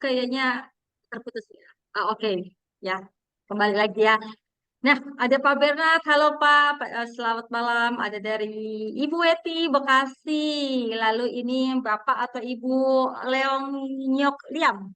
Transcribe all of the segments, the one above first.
kayaknya terputus ya. Oke, ya. Kembali lagi ya. Nah, ada Pak Bernard. Halo Pak. Selamat malam. Ada dari Ibu Eti Bekasi. Lalu ini Bapak atau Ibu Leong Nyok Liam.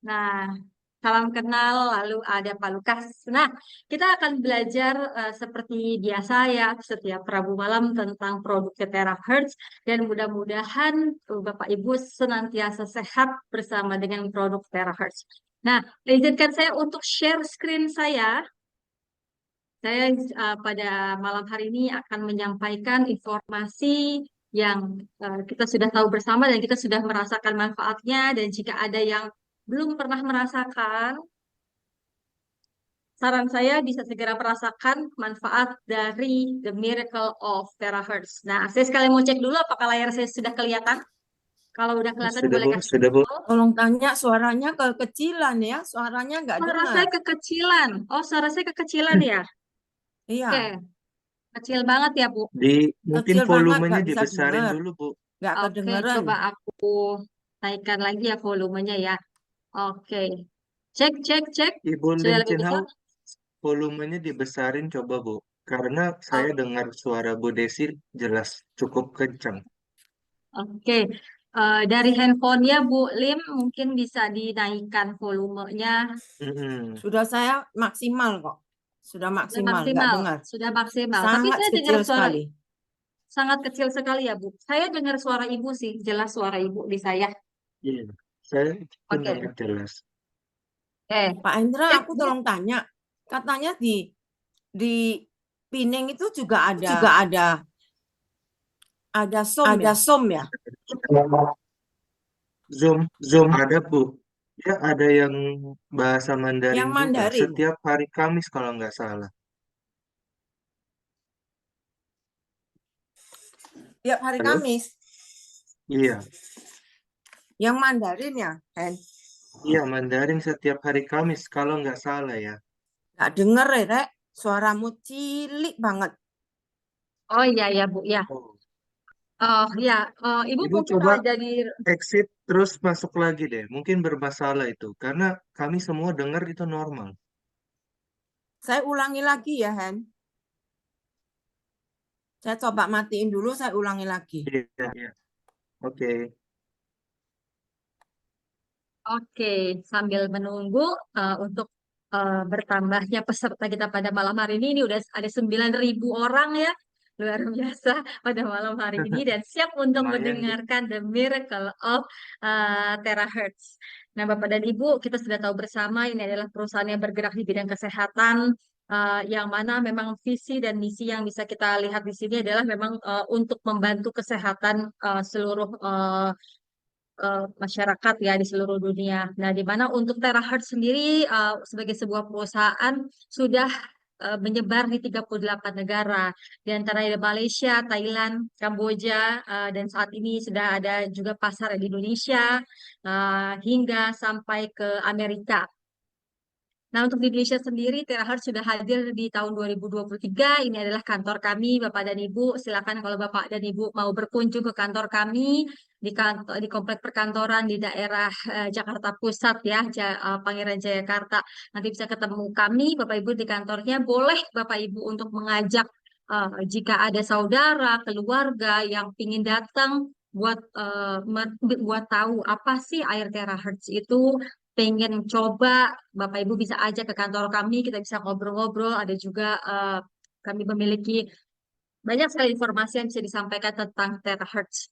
Nah, salam kenal. Lalu ada Pak Lukas. Nah, kita akan belajar seperti biasa ya setiap Rabu malam tentang produk Terahertz dan mudah-mudahan Bapak Ibu senantiasa sehat bersama dengan produk Terahertz. Nah, izinkan saya untuk share screen saya. Saya pada malam hari ini akan menyampaikan informasi yang kita sudah tahu bersama dan kita sudah merasakan manfaatnya. Dan jika ada yang belum pernah merasakan, saran saya bisa segera merasakan manfaat dari The Miracle of Terahertz. Nah, saya sekali mau cek dulu apakah layar saya sudah kelihatan. Kalau udah kelihatan Sudah boleh Bu, kasih sudah Bu. info. Tolong tanya suaranya kekecilan ya, suaranya nggak Suara dengar. saya kekecilan. Oh, suara saya kekecilan ya? Iya, Oke, kecil banget ya, Bu. Mungkin kecil banget volumenya nggak bisa dibesarin dengar, dulu Bu. nggak Oke, kedengeran. coba aku naikkan lagi ya volumenya ya. Oke. Cek, cek, cek. Ibu Sudah Lim lebih Chin besar? Hao, volumenya dibesarin coba Bu. Karena saya Oh, dengar suara Bu Desi jelas cukup kencang. oke. Dari handphonenya Bu Lim mungkin bisa dinaikkan volumenya. Mm-mm. Sudah saya maksimal kok, sudah Sudah maksimal, nggak maksimal. dengar. Sudah maksimal. Tapi Sangat saya dengar kecil suara sekali. sangat kecil sekali ya, Bu. Saya dengar suara Ibu sih. Jelas suara Ibu di saya. Iya, saya pun Oke. dengar jelas. Oke. Pak Indra, Cek, aku Bu. tolong tanya, katanya di Pining itu juga ada Ada som som ya? Zoom, Zoom ada Bu. Ya ada yang bahasa Yang Mandarin juga. Mandarin, Setiap hari Kamis kalau nggak salah. tiap hari Halo? Kamis. Iya, Yang Mandarin ya, Hen? iya Mandarin setiap hari Kamis kalau nggak salah ya. Nggak denger ya, Rek. Suaramu cilik banget. Oh iya ya, Bu ya. Oh. Oh ya, Ibu Ibu mungkin coba ada di exit terus masuk lagi deh. Mungkin bermasalah itu. Karena kami semua dengar itu normal. Saya ulangi lagi ya, Hen. Saya coba matiin dulu, saya ulangi lagi. Iya, iya. Oke. Oke, sambil menunggu untuk bertambahnya peserta kita pada malam hari ini udah ada 9.000 orang ya. Luar biasa pada malam hari ini dan siap untuk Lumayan, Bu. mendengarkan The Miracle of Terahertz. Nah, Bapak dan Ibu, kita sudah tahu bersama ini adalah perusahaan yang bergerak di bidang kesehatan yang mana memang visi dan misi yang bisa kita lihat di sini adalah memang untuk membantu kesehatan seluruh masyarakat ya di seluruh dunia. Nah, di mana untuk Terahertz sendiri sebagai sebuah perusahaan sudah menyebar di 38 negara, di antaranya Malaysia, Thailand, Kamboja, dan saat ini sudah ada juga pasar di Indonesia hingga sampai ke Amerika. Nah, untuk di Indonesia sendiri, Terahertz sudah hadir di tahun 2023. Ini adalah kantor kami, Bapak dan Ibu. Silakan kalau Bapak dan Ibu mau berkunjung ke kantor kami di kantor di komplek perkantoran di daerah Jakarta Pusat ya, Pangeran Jayakarta. Nanti bisa ketemu kami, Bapak Ibu di kantornya. Boleh Bapak Ibu untuk mengajak jika ada saudara, keluarga yang ingin datang buat buat tahu apa sih air Terahertz itu, pengen coba, Bapak Ibu bisa ajak ke kantor kami, kita bisa ngobrol-ngobrol. Ada juga kami memiliki banyak sekali informasi yang bisa disampaikan tentang terahertz.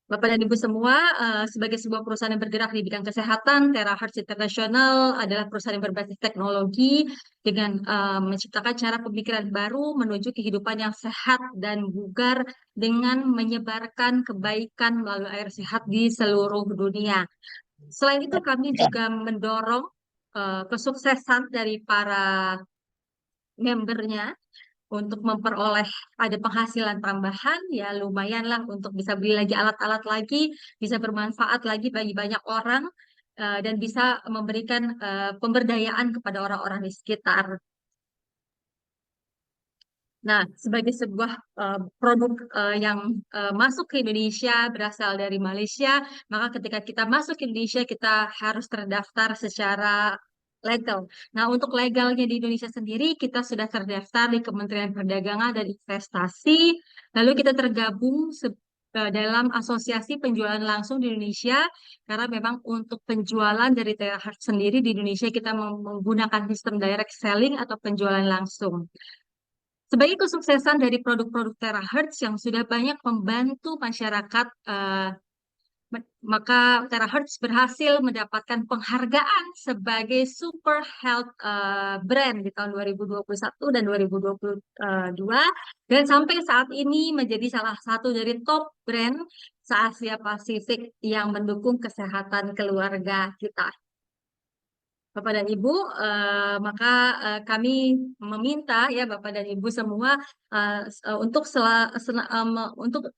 Bapak dan Ibu semua, sebagai sebuah perusahaan yang bergerak di bidang kesehatan, Terahertz International adalah perusahaan yang berbasis teknologi dengan menciptakan cara pemikiran baru menuju kehidupan yang sehat dan bugar dengan menyebarkan kebaikan melalui air sehat di seluruh dunia. Selain itu, kami juga mendorong kesuksesan dari para membernya untuk memperoleh ada penghasilan tambahan, ya lumayan lah untuk bisa beli lagi alat-alat lagi, bisa bermanfaat lagi bagi banyak orang, dan bisa memberikan pemberdayaan kepada orang-orang di sekitar. Nah, sebagai sebuah produk yang masuk ke Indonesia berasal dari Malaysia, maka ketika kita masuk ke Indonesia kita harus terdaftar secara legal. Nah, untuk legalnya di Indonesia sendiri kita sudah terdaftar di Kementerian Perdagangan dan Investasi, lalu kita tergabung dalam asosiasi penjualan langsung di Indonesia karena memang untuk penjualan dari Terahertz sendiri di Indonesia kita menggunakan sistem direct selling atau penjualan langsung. Sebagai kesuksesan dari produk-produk Terahertz yang sudah banyak membantu masyarakat, maka Terahertz berhasil mendapatkan penghargaan sebagai Super Health Brand di tahun 2021 dan 2022, dan sampai saat ini menjadi salah satu dari top brand se-Asia Pasifik yang mendukung kesehatan keluarga kita. Bapak dan Ibu, maka kami meminta ya Bapak dan Ibu semua untuk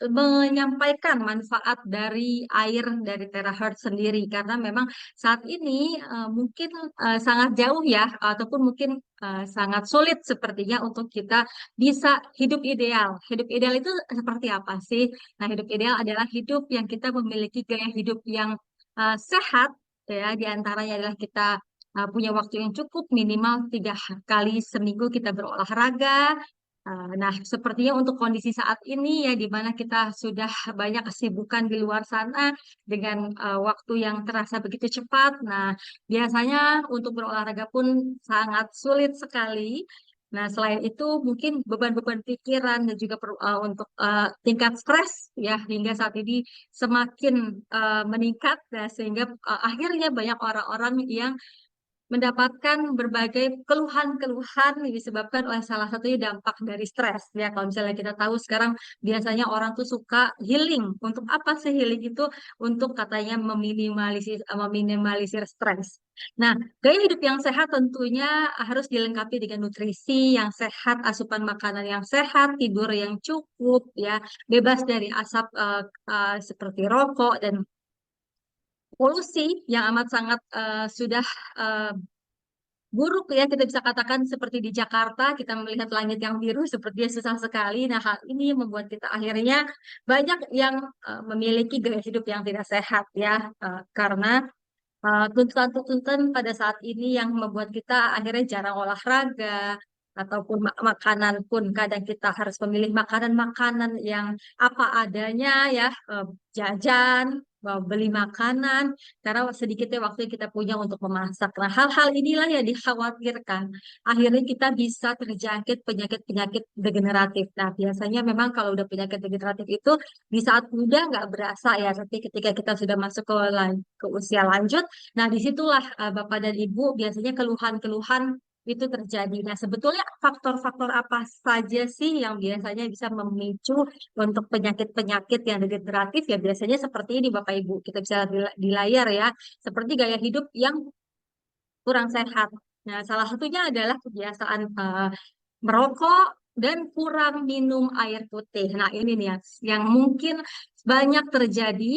menyampaikan manfaat dari air dari Terahertz sendiri karena memang saat ini mungkin sangat jauh ya ataupun mungkin sangat sulit sepertinya untuk kita bisa hidup ideal. Hidup ideal itu seperti apa sih? Nah, hidup ideal adalah hidup yang kita memiliki gaya hidup yang sehat ya, di antaranya adalah kita punya waktu yang cukup minimal 3 kali seminggu kita berolahraga. Nah, sepertinya untuk kondisi saat ini ya di mana kita sudah banyak kesibukan di luar sana dengan waktu yang terasa begitu cepat. Nah, biasanya untuk berolahraga pun sangat sulit sekali. Nah, selain itu mungkin beban-beban pikiran dan juga untuk tingkat stres ya hingga saat ini semakin meningkat, nah, sehingga akhirnya banyak orang-orang yang mendapatkan berbagai keluhan-keluhan yang disebabkan oleh salah satunya dampak dari stres ya. Kalau misalnya kita tahu sekarang biasanya orang tuh suka healing. Untuk apa sih healing itu? Untuk katanya meminimalisir stres. Nah, gaya hidup yang sehat tentunya harus dilengkapi dengan nutrisi yang sehat, asupan makanan yang sehat, tidur yang cukup ya, bebas dari asap seperti rokok dan polusi yang amat sangat sudah eh, buruk ya, kita bisa katakan seperti di Jakarta kita melihat langit yang biru sepertinya susah sekali. Nah, hal ini membuat kita akhirnya banyak yang memiliki gaya hidup yang tidak sehat ya, karena tuntutan-tuntutan pada saat ini yang membuat kita akhirnya jarang olahraga ataupun makanan pun kadang kita harus memilih makanan-makanan yang apa adanya ya, jajan, beli makanan karena sedikitnya waktu yang kita punya untuk memasak. Nah, hal-hal inilah yang dikhawatirkan. Akhirnya kita bisa terjangkit penyakit-penyakit degeneratif. Nah, biasanya memang kalau udah penyakit degeneratif itu di saat muda nggak berasa ya, tapi ketika kita sudah masuk ke usia lanjut, nah disitulah Bapak dan Ibu biasanya keluhan-keluhan itu terjadi. Nah, sebetulnya faktor-faktor apa saja sih yang biasanya bisa memicu untuk penyakit-penyakit yang degeneratif ya biasanya seperti ini Bapak Ibu. Kita bisa di layar ya, seperti gaya hidup yang kurang sehat. Nah, salah satunya adalah kebiasaan merokok dan kurang minum air putih. Nah, ini nih yang mungkin banyak terjadi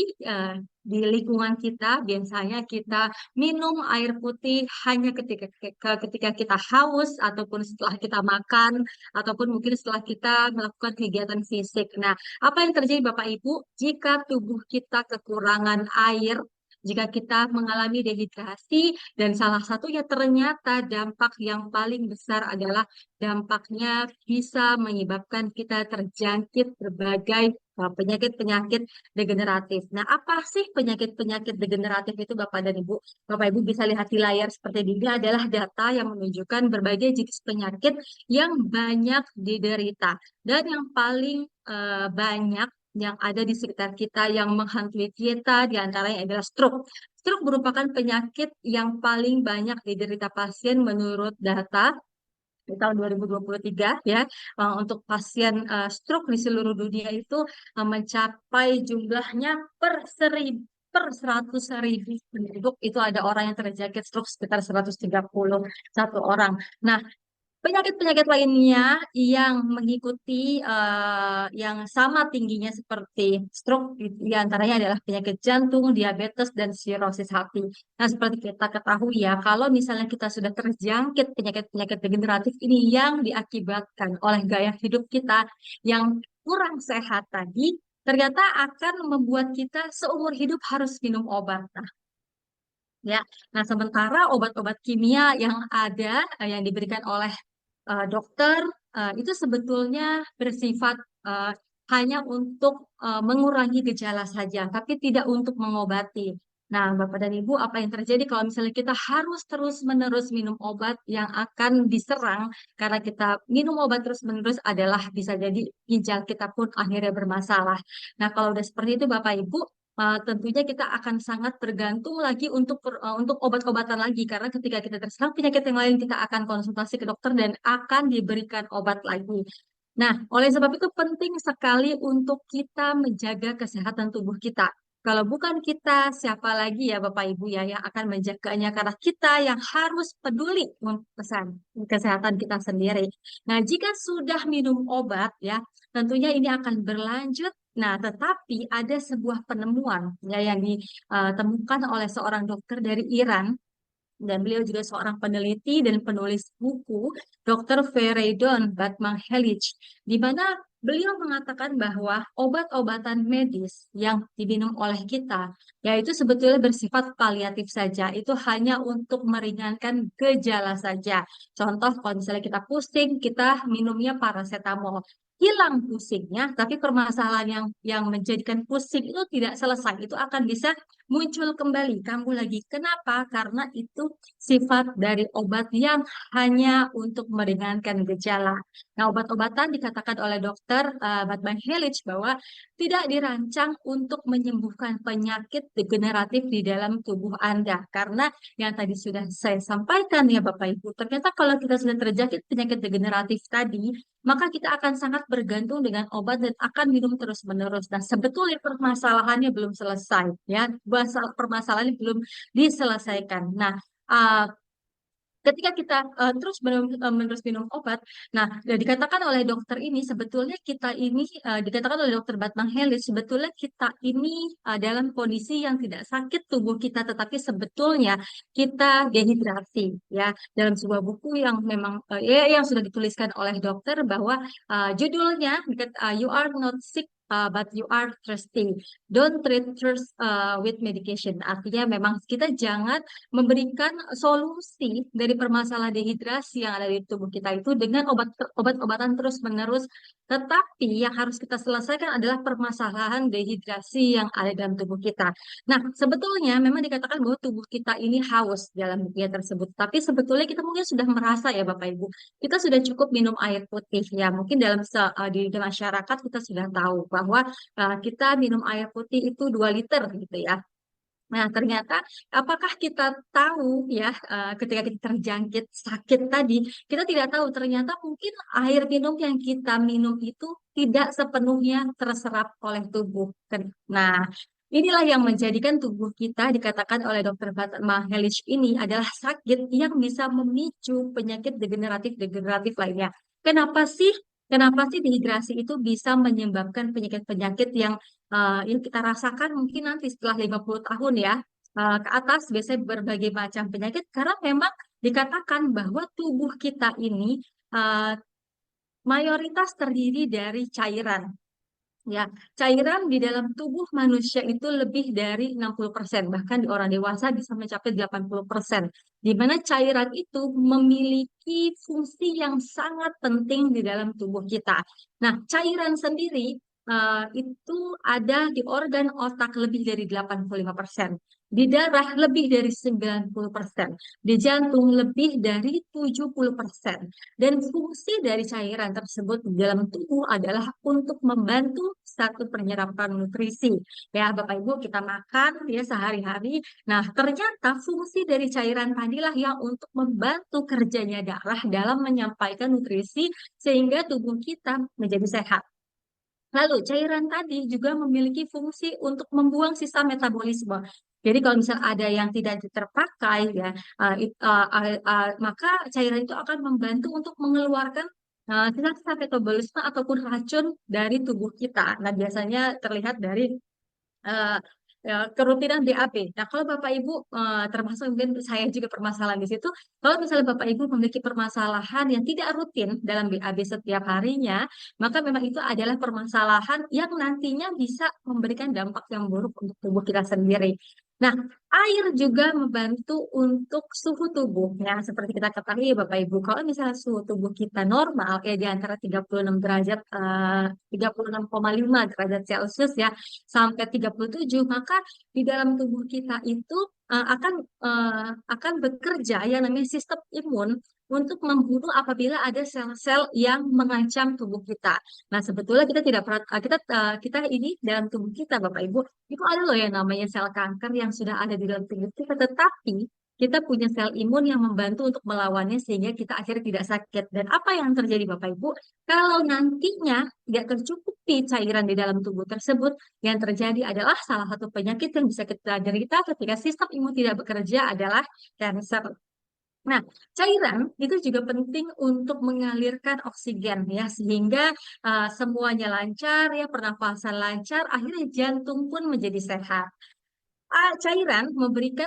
di lingkungan kita. Biasanya kita minum air putih hanya ketika kita haus ataupun setelah kita makan ataupun mungkin setelah kita melakukan kegiatan fisik. Nah, apa yang terjadi Bapak Ibu jika tubuh kita kekurangan air? Jika kita mengalami dehidrasi dan salah satunya ternyata dampak yang paling besar adalah dampaknya bisa menyebabkan kita terjangkit berbagai penyakit-penyakit degeneratif. Nah, apa sih penyakit-penyakit degeneratif itu Bapak dan Ibu? Bapak Ibu bisa lihat di layar seperti ini adalah data yang menunjukkan berbagai jenis penyakit yang banyak diderita. Dan yang paling banyak yang ada di sekitar kita yang menghantui kita diantaranya adalah stroke. Stroke merupakan penyakit yang paling banyak diderita pasien menurut data di tahun 2023 ya. Untuk pasien stroke di seluruh dunia itu mencapai jumlahnya per 100.000 penduduk itu ada orang yang terjangkit stroke sekitar 131 orang. Nah, Penyakit-penyakit lainnya yang mengikuti yang sama tingginya seperti stroke di antaranya adalah penyakit jantung, diabetes, dan sirosis hati. Nah, seperti kita ketahui ya, kalau misalnya kita sudah terjangkit penyakit-penyakit degeneratif ini yang diakibatkan oleh gaya hidup kita yang kurang sehat tadi, ternyata akan membuat kita seumur hidup harus minum obat. Ya, nah sementara obat-obat kimia yang ada, yang diberikan oleh dokter, itu sebetulnya bersifat eh, hanya untuk mengurangi gejala saja, tapi tidak untuk mengobati. Nah, Bapak dan Ibu, apa yang terjadi kalau misalnya kita harus terus-menerus minum obat yang akan diserang karena kita minum obat terus-menerus adalah bisa jadi ginjal kita pun akhirnya bermasalah. Nah, kalau udah seperti itu, Bapak Ibu, tentunya kita akan sangat bergantung lagi untuk obat-obatan lagi karena ketika kita terserang penyakit yang lain kita akan konsultasi ke dokter dan akan diberikan obat lagi. Nah, oleh sebab itu penting sekali untuk kita menjaga kesehatan tubuh kita. Kalau bukan kita, siapa lagi ya Bapak Ibu ya yang akan menjaganya karena kita yang harus peduli untuk kesehatan kita sendiri. Nah, jika sudah minum obat ya, tentunya ini akan berlanjut. Nah, tetapi ada sebuah penemuan ya yang ditemukan oleh seorang dokter dari Iran dan beliau juga seorang peneliti dan penulis buku, Dr. Feridun Batmanghelidj, di mana beliau mengatakan bahwa obat-obatan medis yang diminum oleh kita, yaitu sebetulnya bersifat paliatif saja, itu hanya untuk meringankan gejala saja. Contoh, kalau misalnya kita pusing, kita minumnya paracetamol. Hilang pusingnya, tapi permasalahan yang menjadikan pusing itu tidak selesai. Itu akan bisa muncul kembali, kambuh lagi. Kenapa? Karena itu sifat dari obat yang hanya untuk meringankan gejala. Nah, obat-obatan dikatakan oleh dokter Batman Hellich bahwa tidak dirancang untuk menyembuhkan penyakit degeneratif di dalam tubuh Anda. Karena yang tadi sudah saya sampaikan ya Bapak Ibu, ternyata kalau kita sudah terjangkit penyakit degeneratif tadi, maka kita akan sangat bergantung dengan obat dan akan minum terus-menerus. Nah, sebetulnya permasalahannya belum selesai, ya. Permasalahannya belum diselesaikan. Nah, uh, ketika kita menerus minum obat, nah dikatakan oleh dokter ini sebetulnya kita ini dikatakan oleh dokter Batmang Helis sebetulnya kita ini dalam kondisi yang tidak sakit tubuh kita, tetapi sebetulnya kita dehidrasi ya dalam sebuah buku yang memang ya, yang sudah dituliskan oleh dokter bahwa judulnya You Are Not Sick but you are thirsty. Don't treat thirst with medication. Artinya memang kita jangan memberikan solusi dari permasalahan dehidrasi yang ada di tubuh kita itu dengan obat-obatan terus-menerus. Tetapi yang harus kita selesaikan adalah permasalahan dehidrasi yang ada dalam tubuh kita. Nah, sebetulnya memang dikatakan bahwa tubuh kita ini haus dalam buku tersebut. Tapi sebetulnya kita mungkin sudah merasa ya Bapak Ibu, kita sudah cukup minum air putih ya. Mungkin di masyarakat kita sudah tahu bahwa kita minum air putih itu 2 liter gitu ya. Nah, ternyata apakah kita tahu ya ketika kita terjangkit sakit tadi, kita tidak tahu ternyata mungkin air minum yang kita minum itu tidak sepenuhnya terserap oleh tubuh. Nah, inilah yang menjadikan tubuh kita dikatakan oleh Dr. Fatma Hellich ini adalah sakit yang bisa memicu penyakit degeneratif lainnya. Kenapa sih? Kenapa sih dehidrasi itu bisa menyebabkan penyakit-penyakit yang kita rasakan mungkin nanti setelah 50 tahun ya ke atas biasanya berbagai macam penyakit karena memang dikatakan bahwa tubuh kita ini eh, mayoritas terdiri dari cairan. Ya, cairan di dalam tubuh manusia itu lebih dari 60%, bahkan di orang dewasa bisa mencapai 80%. Di mana cairan itu memiliki fungsi yang sangat penting di dalam tubuh kita. Nah, cairan sendiri itu ada di organ otak lebih dari 85%, di darah lebih dari 90%, di jantung lebih dari 70%. Dan fungsi dari cairan tersebut di dalam tubuh adalah untuk membantu satu penyerapan nutrisi. Ya, Bapak Ibu, kita makan ya sehari-hari. Nah, ternyata fungsi dari cairan tadilah yang untuk membantu kerjanya darah dalam menyampaikan nutrisi sehingga tubuh kita menjadi sehat. Lalu, cairan tadi juga memiliki fungsi untuk membuang sisa metabolisme. Jadi kalau misal ada yang tidak terpakai ya, maka cairan itu akan membantu untuk mengeluarkan sisa-sisa metabolisme ataupun racun dari tubuh kita. Nah, biasanya terlihat dari eh, kerutinan BAB. Nah, kalau Bapak Ibu termasuk mungkin saya juga permasalahan di situ. Kalau misalnya Bapak Ibu memiliki permasalahan yang tidak rutin dalam BAB setiap harinya, maka memang itu adalah permasalahan yang nantinya bisa memberikan dampak yang buruk untuk tubuh kita sendiri. Nah, air juga membantu untuk suhu tubuh. Ya, seperti kita ketahui ya Bapak Ibu, kalau misalnya suhu tubuh kita normal ya di antara 36 derajat, 36,5 derajat Celcius ya, sampai 37, maka di dalam tubuh kita itu akan bekerja yang namanya sistem imun untuk membunuh apabila ada sel-sel yang mengancam tubuh kita. Nah, sebetulnya kita tidak pernah kita ini dalam tubuh kita Bapak Ibu, itu ada loh yang namanya sel kanker yang sudah ada di dalam tubuh kita, tetapi kita punya sel imun yang membantu untuk melawannya sehingga kita akhirnya tidak sakit. Dan apa yang terjadi Bapak Ibu? Kalau nantinya tidak tercukupi cairan di dalam tubuh tersebut, yang terjadi adalah salah satu penyakit yang bisa kita derita ketika sistem imun tidak bekerja adalah kanker. Nah, cairan itu juga penting untuk mengalirkan oksigen ya, sehingga semuanya lancar ya, pernafasan lancar, akhirnya jantung pun menjadi sehat. Cairan memberikan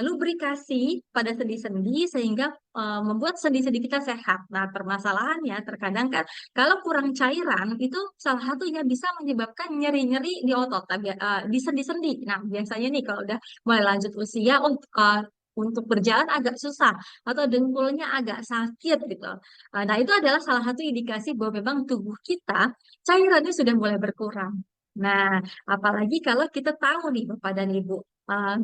lubrikasi pada sendi-sendi sehingga membuat sendi-sendi kita sehat. Nah, permasalahannya terkadang kan kalau kurang cairan itu salah satunya bisa menyebabkan nyeri-nyeri di otot, di sendi-sendi. Nah, biasanya nih kalau udah mulai lanjut usia, untuk berjalan agak susah atau dengkulnya agak sakit gitu. Nah, itu adalah salah satu indikasi bahwa memang tubuh kita cairannya sudah mulai berkurang. Nah, apalagi kalau kita tahu nih Bapak dan Ibu,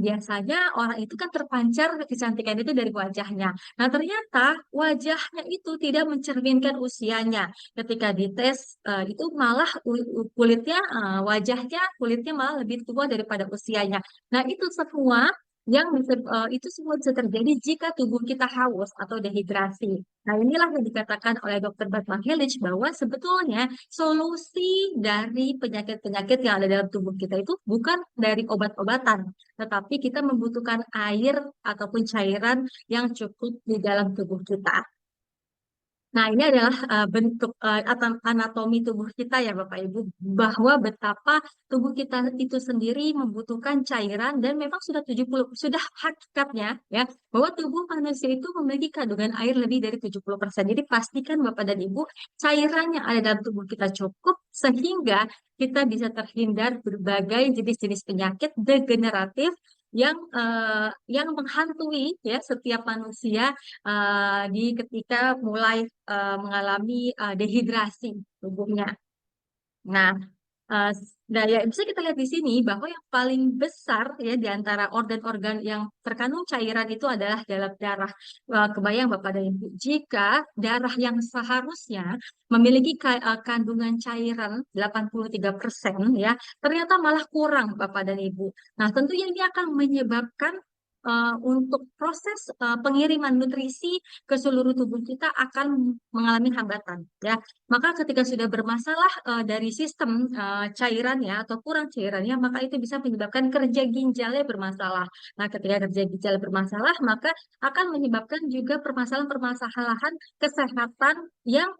biasanya orang itu kan terpancar kecantikan itu dari wajahnya. Nah, ternyata wajahnya itu tidak mencerminkan usianya. Ketika dites, itu malah kulitnya, wajahnya, kulitnya malah lebih tua daripada usianya. Nah, itu semua bisa terjadi jika tubuh kita haus atau dehidrasi. Nah, inilah yang dikatakan oleh Dr. Batman Helic bahwa sebetulnya solusi dari penyakit-penyakit yang ada dalam tubuh kita itu bukan dari obat-obatan, tetapi kita membutuhkan air ataupun cairan yang cukup di dalam tubuh kita. Nah, ini adalah bentuk anatomi tubuh kita ya Bapak Ibu, bahwa betapa tubuh kita itu sendiri membutuhkan cairan dan memang sudah hakikatnya ya bahwa tubuh manusia itu memiliki kandungan air lebih dari 70%. Jadi pastikan Bapak dan Ibu cairan yang ada dalam tubuh kita cukup sehingga kita bisa terhindar berbagai jenis-jenis penyakit degeneratif yang menghantui ya setiap manusia di ketika mulai mengalami dehidrasi tubuhnya. Nah, eh, ya bisa kita lihat di sini bahwa yang paling besar ya di antara organ-organ yang terkandung cairan itu adalah dalam darah. Kebayang Bapak dan Ibu, jika darah yang seharusnya memiliki kandungan cairan 83% ya, ternyata malah kurang Bapak dan Ibu. Nah, tentunya ini akan menyebabkan untuk proses pengiriman nutrisi ke seluruh tubuh kita akan mengalami hambatan ya. Maka ketika sudah bermasalah dari sistem cairannya atau kurang cairannya, maka itu bisa menyebabkan kerja ginjalnya bermasalah. Nah, ketika kerja ginjal bermasalah, maka akan menyebabkan juga permasalahan-permasalahan kesehatan yang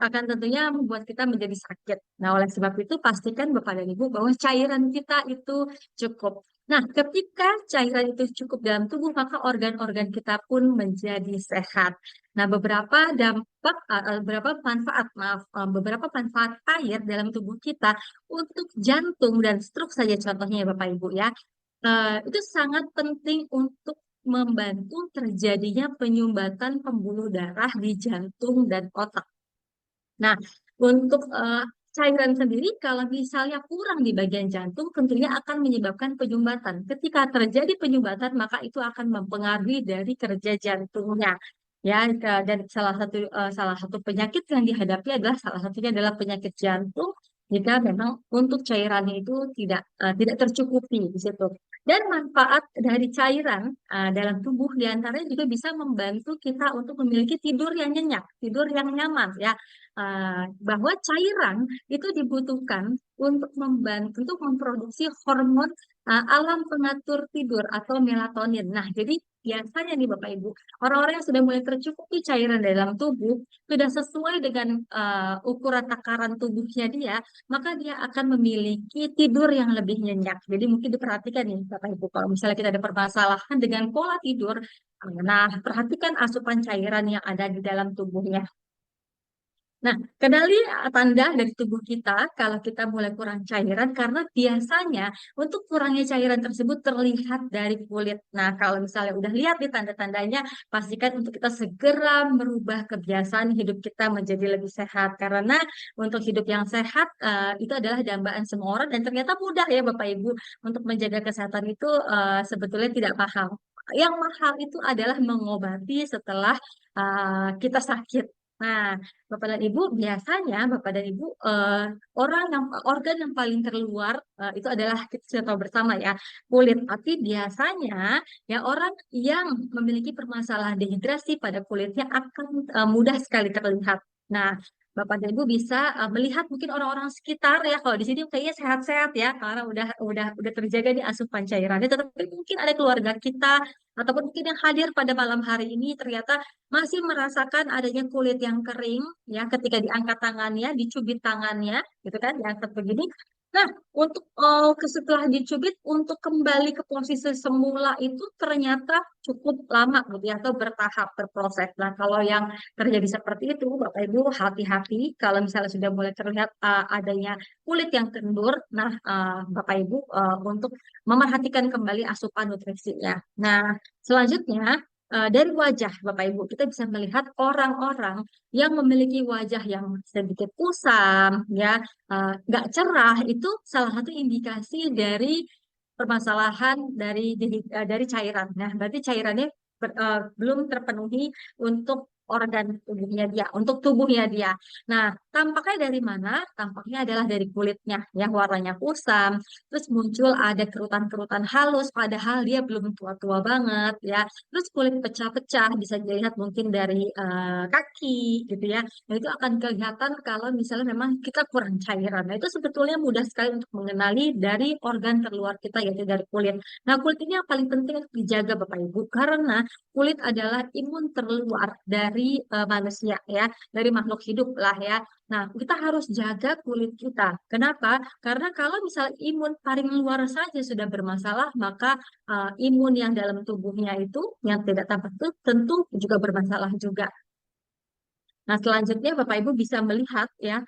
akan tentunya membuat kita menjadi sakit. Nah, oleh sebab itu pastikan Bapak dan Ibu bahwa cairan kita itu cukup. Nah, ketika cairan itu cukup dalam tubuh, maka organ-organ kita pun menjadi sehat. Nah, beberapa manfaat air dalam tubuh kita untuk jantung dan stroke saja contohnya ya Bapak Ibu ya. Itu sangat penting untuk membantu terjadinya penyumbatan pembuluh darah di jantung dan otak. Nah, untuk cairan sendiri, kalau misalnya kurang di bagian jantung, tentunya akan menyebabkan penyumbatan. Ketika terjadi penyumbatan, maka itu akan mempengaruhi dari kerja jantungnya. Ya, dan salah satu penyakit yang dihadapi adalah salah satunya adalah penyakit jantung. Jika memang untuk cairannya itu tidak tercukupi di situ. Dan manfaat dari cairan dalam tubuh diantaranya juga bisa membantu kita untuk memiliki tidur yang nyenyak, tidur yang nyaman ya. Bahwa cairan itu dibutuhkan untuk membantu untuk memproduksi hormon alam pengatur tidur atau melatonin. Nah, jadi biasanya nih Bapak Ibu, orang-orang yang sudah mulai tercukupi cairan dalam tubuh, sudah sesuai dengan ukuran takaran tubuhnya dia, maka dia akan memiliki tidur yang lebih nyenyak. Jadi mungkin diperhatikan nih Bapak Ibu, kalau misalnya kita ada permasalahan dengan pola tidur, nah perhatikan asupan cairan yang ada di dalam tubuhnya. Nah, kenali tanda dari tubuh kita kalau kita mulai kurang cairan karena biasanya untuk kurangnya cairan tersebut terlihat dari kulit. Nah, kalau misalnya udah lihat di tanda-tandanya, pastikan untuk kita segera merubah kebiasaan hidup kita menjadi lebih sehat. Karena untuk hidup yang sehat itu adalah dambaan semua orang dan ternyata mudah ya Bapak Ibu untuk menjaga kesehatan itu sebetulnya tidak mahal. Yang mahal itu adalah mengobati setelah kita sakit. Nah, Bapak dan Ibu, biasanya Bapak dan Ibu organ yang paling terluar itu adalah kita sudah tahu bersama ya, kulit. Tapi biasanya ya orang yang memiliki permasalahan dehidrasi pada kulitnya akan mudah sekali terlihat. Nah, Bapak dan Ibu bisa melihat mungkin orang-orang sekitar ya, kalau di sini kayaknya sehat-sehat ya, karena udah terjaga di asupan cairannya. Tetapi mungkin ada keluarga kita ataupun mungkin yang hadir pada malam hari ini ternyata masih merasakan adanya kulit yang kering ya ketika diangkat tangannya, dicubit tangannya, gitu kan, diangkat begini. Nah, untuk setelah dicubit untuk kembali ke posisi semula itu ternyata cukup lama gitu ya, atau bertahap berproses. Nah, kalau yang terjadi seperti itu, Bapak Ibu hati-hati kalau misalnya sudah mulai terlihat adanya kulit yang kendur. Nah, Bapak Ibu untuk memerhatikan kembali asupan nutrisinya. Nah, selanjutnya dari wajah Bapak Ibu, kita bisa melihat orang-orang yang memiliki wajah yang sedikit kusam, ya, nggak cerah, itu salah satu indikasi dari permasalahan dari cairan. Nah, berarti cairannya belum terpenuhi untuk organ tubuhnya dia, untuk tubuhnya dia. Nah, tampaknya dari mana? Tampaknya adalah dari kulitnya, ya, warnanya kusam, terus muncul ada kerutan-kerutan halus, padahal dia belum tua-tua banget, ya. Terus kulit pecah-pecah, bisa dilihat mungkin dari kaki, gitu ya. Nah, itu akan kelihatan kalau misalnya memang kita kurang cairan. Nah, itu sebetulnya mudah sekali untuk mengenali dari organ terluar kita, yaitu dari kulit. Nah, kulit ini yang paling penting untuk dijaga, Bapak Ibu, karena kulit adalah imun terluar dari manusia, ya, dari makhluk hidup lah ya. Nah, kita harus jaga kulit kita. Kenapa? Karena kalau misalnya imun paling luar saja sudah bermasalah, maka imun yang dalam tubuhnya itu yang tidak tampak itu tentu juga bermasalah juga. Nah, selanjutnya Bapak Ibu bisa melihat ya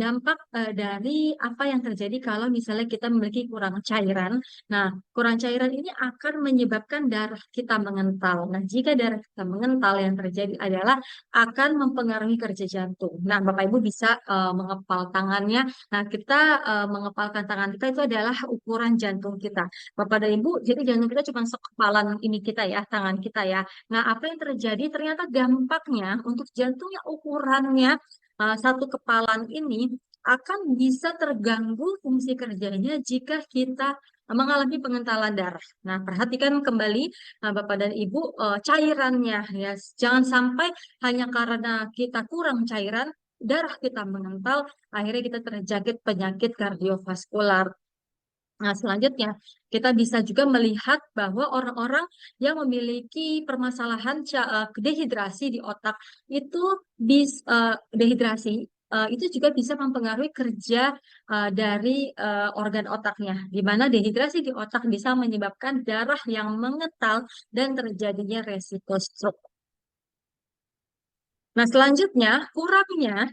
dampak dari apa yang terjadi kalau misalnya kita memiliki kurang cairan. Nah, kurang cairan ini akan menyebabkan darah kita mengental. Nah, jika darah kita mengental, yang terjadi adalah akan mempengaruhi kerja jantung. Nah, Bapak Ibu bisa mengepal tangannya. Nah, kita mengepalkan tangan kita itu adalah ukuran jantung kita. Bapak dan Ibu, jadi jantung kita cuma sekepalan ini kita ya, tangan kita ya. Nah, apa yang terjadi? Ternyata dampaknya untuk jantung yang ukurannya satu kepalan ini akan bisa terganggu fungsi kerjanya jika kita mengalami pengentalan darah. Nah, perhatikan kembali Bapak dan Ibu cairannya ya. Jangan sampai hanya karena kita kurang cairan, darah kita mengental, akhirnya kita terjangkit penyakit kardiovaskular. Nah, selanjutnya kita bisa juga melihat bahwa orang-orang yang memiliki permasalahan dehidrasi di otak itu dehidrasi itu juga bisa mempengaruhi kerja dari organ otaknya, di mana dehidrasi di otak bisa menyebabkan darah yang mengental dan terjadinya resiko stroke. Nah, selanjutnya kurangnya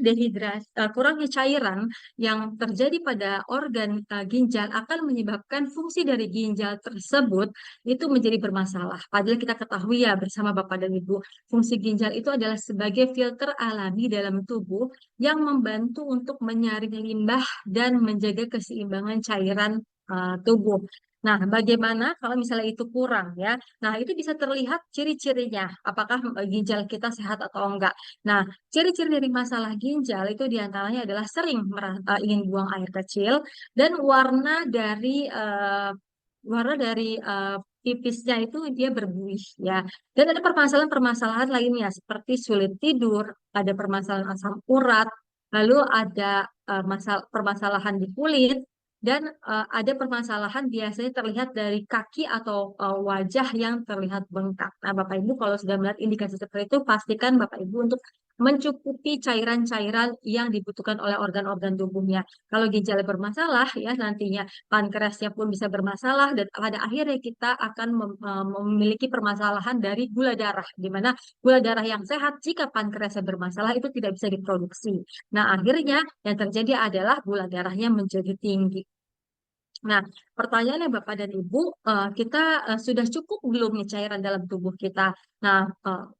cairan yang terjadi pada organ ginjal akan menyebabkan fungsi dari ginjal tersebut itu menjadi bermasalah. Padahal kita ketahui ya bersama Bapak dan Ibu, fungsi ginjal itu adalah sebagai filter alami dalam tubuh yang membantu untuk menyaring limbah dan menjaga keseimbangan cairan tubuh. Nah, bagaimana kalau misalnya itu kurang ya? Nah, itu bisa terlihat ciri-cirinya, apakah ginjal kita sehat atau enggak. Nah, ciri-ciri dari masalah ginjal itu diantaranya adalah sering ingin buang air kecil dan warna dari pipisnya itu dia berbuih ya. Dan ada permasalahan-permasalahan lainnya seperti sulit tidur, ada permasalahan asam urat, lalu ada permasalahan di kulit, dan ada permasalahan biasanya terlihat dari kaki atau wajah yang terlihat bengkak. Nah, Bapak Ibu kalau sudah melihat indikasi seperti itu, pastikan Bapak Ibu untuk mencukupi cairan-cairan yang dibutuhkan oleh organ-organ tubuhnya. Kalau ginjalnya bermasalah, ya nantinya pankreasnya pun bisa bermasalah, dan pada akhirnya kita akan memiliki permasalahan dari gula darah, di mana gula darah yang sehat jika pankreasnya bermasalah itu tidak bisa diproduksi. Nah, akhirnya yang terjadi adalah gula darahnya menjadi tinggi. Nah, pertanyaannya Bapak dan Ibu, kita sudah cukup belum nih cairan dalam tubuh kita? Nah,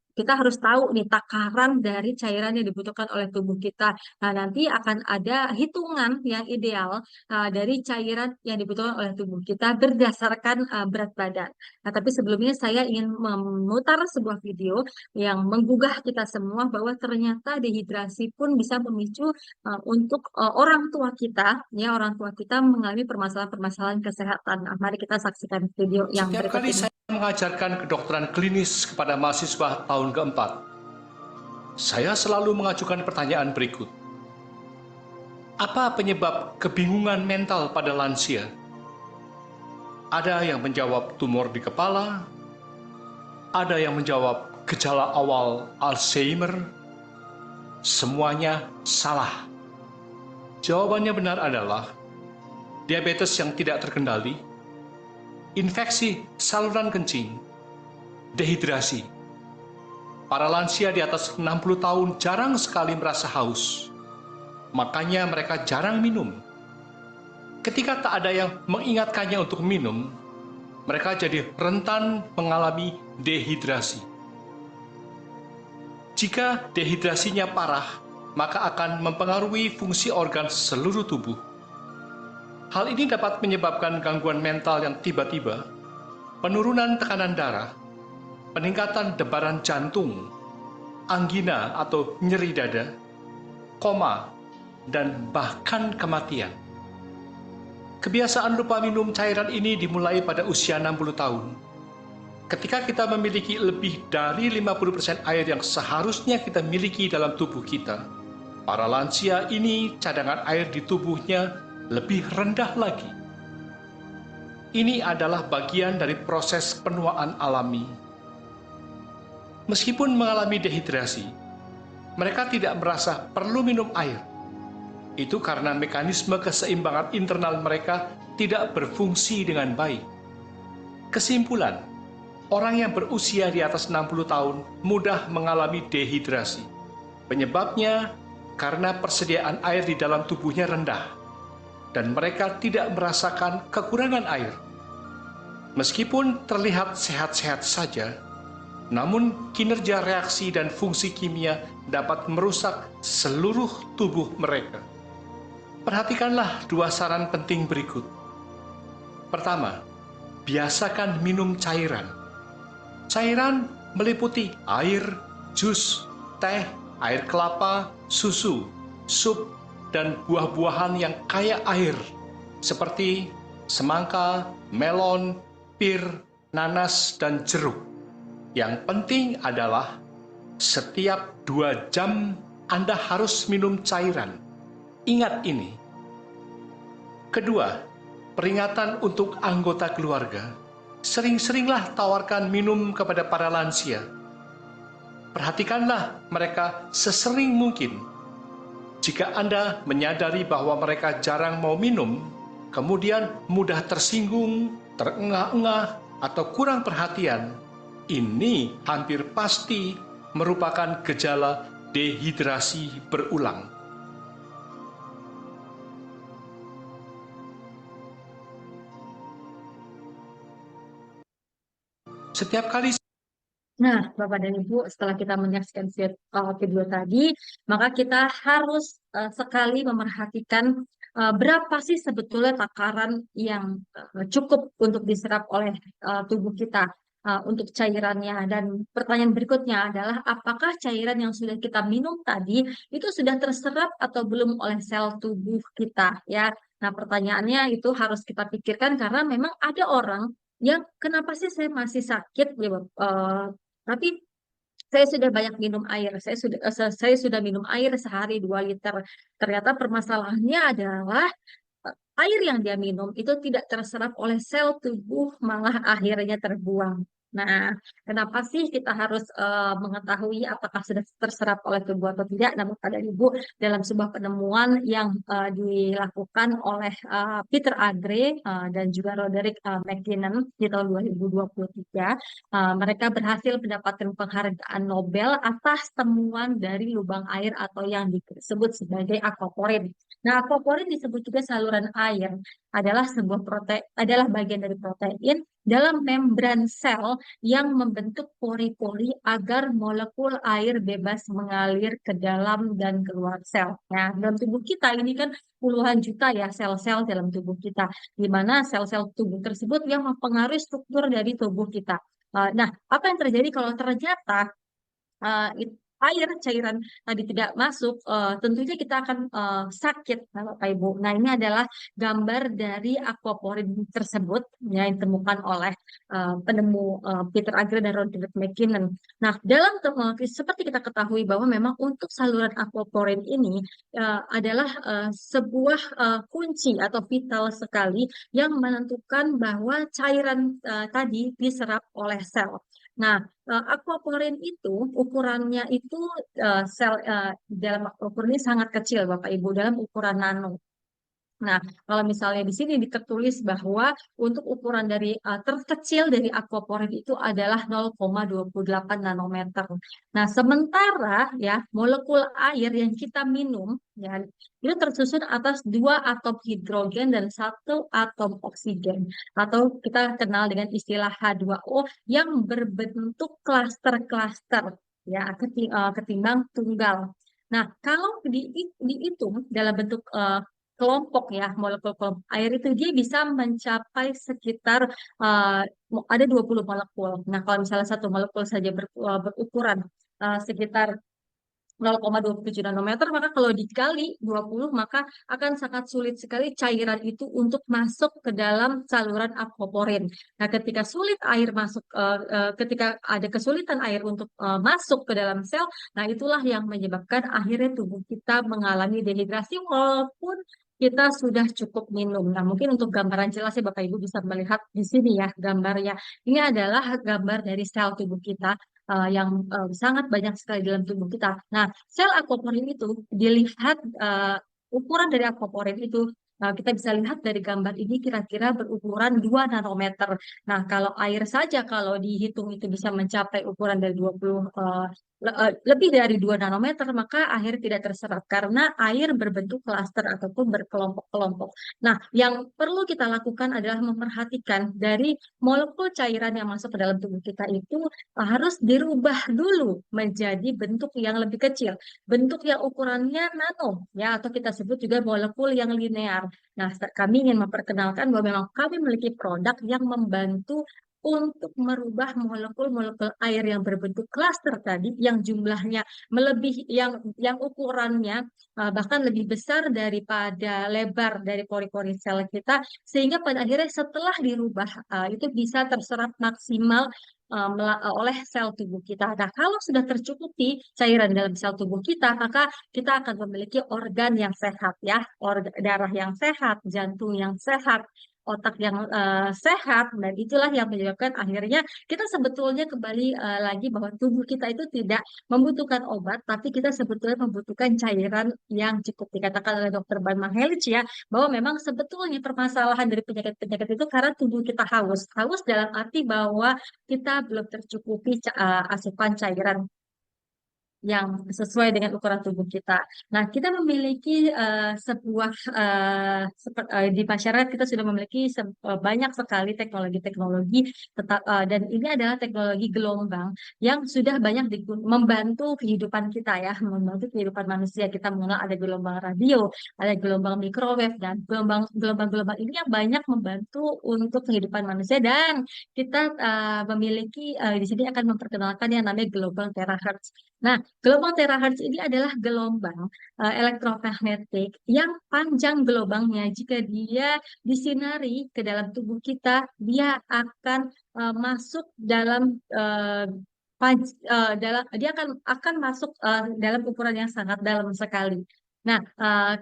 kita harus tahu nih takaran dari cairan yang dibutuhkan oleh tubuh kita. Nah, nanti akan ada hitungan yang ideal dari cairan yang dibutuhkan oleh tubuh kita berdasarkan berat badan. Nah, tapi sebelumnya saya ingin memutar sebuah video yang menggugah kita semua bahwa ternyata dehidrasi pun bisa memicu untuk orang tua kita, ya orang tua kita mengalami permasalahan-permasalahan kesehatan. Nah, mari kita saksikan video yang Setiap berikut kali ini. saya mengajarkan kedokteran klinis kepada mahasiswa tahun keempat, saya selalu mengajukan pertanyaan berikut. Apa penyebab kebingungan mental pada lansia? Ada yang menjawab tumor di kepala, ada yang menjawab gejala awal Alzheimer. Semuanya salah. Jawabannya benar adalah diabetes yang tidak terkendali, infeksi saluran kencing, dehidrasi. Para lansia di atas 60 tahun jarang sekali merasa haus. Makanya mereka jarang minum. Ketika tak ada yang mengingatkannya untuk minum, mereka jadi rentan mengalami dehidrasi. Jika dehidrasinya parah, maka akan mempengaruhi fungsi organ seluruh tubuh. Hal ini dapat menyebabkan gangguan mental yang tiba-tiba, penurunan tekanan darah, peningkatan debaran jantung, anggina atau nyeri dada, koma, dan bahkan kematian. Kebiasaan lupa minum cairan ini dimulai pada usia 60 tahun. Ketika kita memiliki lebih dari 50% air yang seharusnya kita miliki dalam tubuh kita, para lansia ini cadangan air di tubuhnya lebih rendah lagi. Ini adalah bagian dari proses penuaan alami. Meskipun mengalami dehidrasi, mereka tidak merasa perlu minum air. Itu karena mekanisme keseimbangan internal mereka tidak berfungsi dengan baik. Kesimpulan, orang yang berusia di atas 60 tahun mudah mengalami dehidrasi. Penyebabnya karena persediaan air di dalam tubuhnya rendah, dan mereka tidak merasakan kekurangan air. Meskipun terlihat sehat-sehat saja, namun kinerja reaksi dan fungsi kimia dapat merusak seluruh tubuh mereka. Perhatikanlah dua saran penting berikut. Pertama, biasakan minum cairan. Cairan meliputi air, jus, teh, air kelapa, susu, sup, dan buah-buahan yang kaya air, seperti semangka, melon, pir, nanas, dan jeruk. Yang penting adalah setiap 2 jam Anda harus minum cairan. Ingat ini. Kedua, peringatan untuk anggota keluarga. Sering-seringlah tawarkan minum kepada para lansia. Perhatikanlah mereka sesering mungkin. Jika Anda menyadari bahwa mereka jarang mau minum, kemudian mudah tersinggung, terengah-engah, atau kurang perhatian, ini hampir pasti merupakan gejala dehidrasi berulang. Setiap kali Nah, Bapak dan Ibu, setelah kita menyaksikan video tadi, maka kita harus sekali memerhatikan berapa sih sebetulnya takaran yang cukup untuk diserap oleh tubuh kita untuk cairannya. Dan pertanyaan berikutnya adalah, apakah cairan yang sudah kita minum tadi itu sudah terserap atau belum oleh sel tubuh kita, ya? Nah, pertanyaannya itu harus kita pikirkan karena memang ada orang yang kenapa sih saya masih sakit, ya, tapi saya sudah banyak minum air. Saya sudah minum air sehari 2 liter. Ternyata permasalahannya adalah air yang dia minum itu tidak terserap oleh sel tubuh, malah akhirnya terbuang. Nah, kenapa sih kita harus mengetahui apakah sudah terserap oleh tubuh atau tidak? Namun pada Ibu, dalam sebuah penemuan yang dilakukan oleh Peter Agre dan juga Roderick McKinnon di tahun 2023, mereka berhasil mendapatkan penghargaan Nobel atas temuan dari lubang air atau yang disebut sebagai aquaporin. Nah, aquaporin disebut juga saluran air, adalah sebuah adalah bagian dari protein dalam membran sel yang membentuk pori-pori agar molekul air bebas mengalir ke dalam dan keluar sel. Nah, dalam tubuh kita ini kan puluhan juta ya sel-sel dalam tubuh kita, di mana sel-sel tubuh tersebut yang mempengaruhi struktur dari tubuh kita. Nah, apa yang terjadi kalau ternyata air cairan tadi tidak masuk, tentunya kita akan sakit, Bapak Ibu. Nah, ini adalah gambar dari aquaporin tersebut yang ditemukan oleh penemu Peter Agre dan Roderick McKinnon. Nah, dalam seperti kita ketahui bahwa memang untuk saluran aquaporin ini adalah sebuah kunci atau vital sekali yang menentukan bahwa cairan tadi diserap oleh sel. Nah, aquaporin itu ukurannya itu sel dalam aquaporin ini sangat kecil, Bapak Ibu, dalam ukuran nano. Nah, kalau misalnya di sini tertulis bahwa untuk ukuran dari terkecil dari aquaporin itu adalah 0,28 nanometer. Nah, sementara ya molekul air yang kita minum ya itu tersusun atas 2 atom hidrogen dan 1 atom oksigen atau kita kenal dengan istilah H2O yang berbentuk klaster-klaster ya ketimbang tunggal. Nah, kalau dihitung dalam bentuk kelompok ya, molekul kelompok air itu dia bisa mencapai sekitar ada 20 molekul. Nah, kalau misalnya satu molekul saja berukuran sekitar 0,27 nanometer, maka kalau dikali 20, maka akan sangat sulit sekali cairan itu untuk masuk ke dalam saluran aquaporin. Nah, ketika sulit air masuk, ketika ada kesulitan air untuk masuk ke dalam sel, nah itulah yang menyebabkan akhirnya tubuh kita mengalami dehidrasi walaupun kita sudah cukup minum. Nah, mungkin untuk gambaran jelasnya Bapak Ibu bisa melihat di sini ya gambarnya. Ini adalah gambar dari sel tubuh kita yang sangat banyak sekali dalam tubuh kita. Nah, sel aquaporin itu dilihat ukuran dari aquaporin itu kita bisa lihat dari gambar ini kira-kira berukuran 2 nanometer. Nah, kalau air saja kalau dihitung itu bisa mencapai ukuran dari 20 lebih dari 2 nanometer, maka air tidak terserap karena air berbentuk klaster ataupun berkelompok-kelompok. Nah, yang perlu kita lakukan adalah memperhatikan dari molekul cairan yang masuk ke dalam tubuh kita itu harus dirubah dulu menjadi bentuk yang lebih kecil, bentuk yang ukurannya nano, ya, atau kita sebut juga molekul yang linear. Nah, kami ingin memperkenalkan bahwa memang kami memiliki produk yang membantu untuk merubah molekul-molekul air yang berbentuk klaster tadi, yang jumlahnya melebihi, yang ukurannya bahkan lebih besar daripada lebar dari pori-pori sel kita, sehingga pada akhirnya setelah dirubah itu bisa terserap maksimal oleh sel tubuh kita. Nah, kalau sudah tercukupi cairan dalam sel tubuh kita, maka kita akan memiliki organ yang sehat ya, darah yang sehat, jantung yang sehat, otak yang sehat, dan itulah yang menyebabkan akhirnya kita sebetulnya kembali lagi bahwa tubuh kita itu tidak membutuhkan obat, tapi kita sebetulnya membutuhkan cairan yang cukup. Dikatakan oleh Dr. Ban Manhelich ya, bahwa memang sebetulnya permasalahan dari penyakit-penyakit itu karena tubuh kita haus. Haus dalam arti bahwa kita belum tercukupi asupan cairan yang sesuai dengan ukuran tubuh kita. Nah, kita memiliki sebuah di masyarakat kita sudah memiliki banyak sekali teknologi-teknologi dan ini adalah teknologi gelombang yang sudah banyak membantu kehidupan kita ya, membantu kehidupan manusia. Kita mengenal ada gelombang radio, ada gelombang microwave dan gelombang-gelombang ini yang banyak membantu untuk kehidupan manusia dan kita memiliki di sini akan memperkenalkan yang namanya gelombang terahertz. Nah, gelombang terahertz ini adalah gelombang elektromagnetik yang panjang gelombangnya. Jika dia disinari ke dalam tubuh kita, dia akan masuk dalam dia akan masuk dalam ukuran yang sangat dalam sekali. Nah,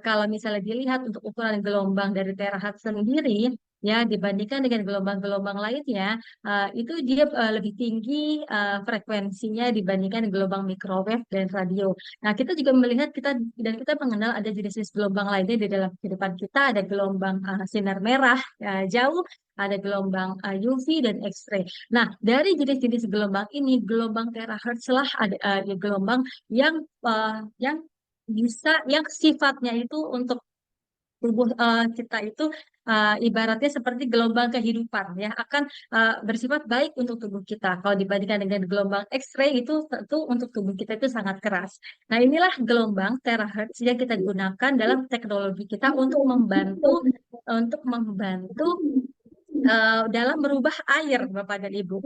kalau misalnya dilihat untuk ukuran gelombang dari terahertz sendiri, ya dibandingkan dengan gelombang-gelombang lainnya, itu dia lebih tinggi frekuensinya dibandingkan gelombang microwave dan radio. Nah, kita juga melihat kita mengenal ada jenis-jenis gelombang lainnya di dalam kehidupan kita. Ada gelombang sinar merah jauh, ada gelombang UV dan X-ray. Nah, dari jenis-jenis gelombang ini, gelombang terahertz lah ada gelombang yang bisa yang sifatnya itu untuk tubuh kita itu ibaratnya seperti gelombang kehidupan ya akan bersifat baik untuk tubuh kita. Kalau dibandingkan dengan gelombang X-ray itu tentu untuk tubuh kita itu sangat keras. Nah, inilah gelombang terahertz yang kita gunakan dalam teknologi kita untuk membantu dalam merubah air Bapak dan Ibu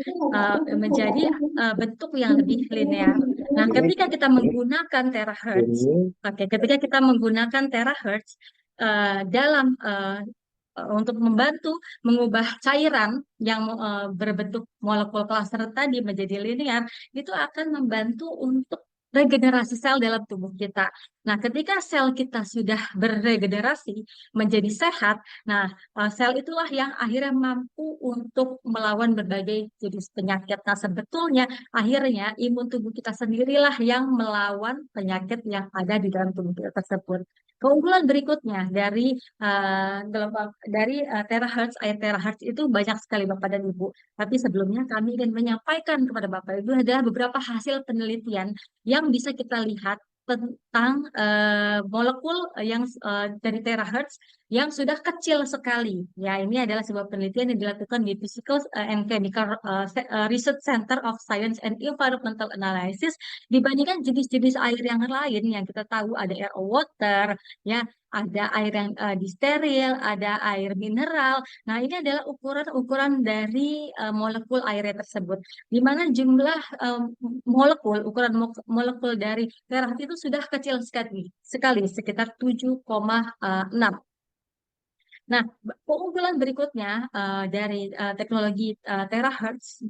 menjadi bentuk yang lebih linear. Nah, ketika kita menggunakan terahertz dalam untuk membantu mengubah cairan yang berbentuk molekul klaster tadi menjadi linear, itu akan membantu untuk regenerasi sel dalam tubuh kita. Nah, ketika sel kita sudah beregenerasi menjadi sehat, nah sel itulah yang akhirnya mampu untuk melawan berbagai jenis penyakit. Nah, sebetulnya akhirnya imun tubuh kita sendirilah yang melawan penyakit yang ada di dalam tubuh kita tersebut. Keunggulan berikutnya dari terahertz, air terahertz itu banyak sekali Bapak dan Ibu. Tapi sebelumnya kami ingin menyampaikan kepada Bapak Ibu adalah beberapa hasil penelitian yang bisa kita lihat tentang molekul yang dari terahertz yang sudah kecil sekali. Ya, ini adalah sebuah penelitian yang dilakukan di Physical and Chemical Research Center of Science and Environmental Analysis dibandingkan jenis-jenis air yang lain yang kita tahu ada RO water, ya, ada air yang disteril, ada air mineral. Nah, ini adalah ukuran-ukuran dari molekul airnya tersebut, di mana jumlah ukuran molekul dari terahertz itu sudah kecil sekali sekitar 7,6. Nah, keunggulan berikutnya dari teknologi terahertz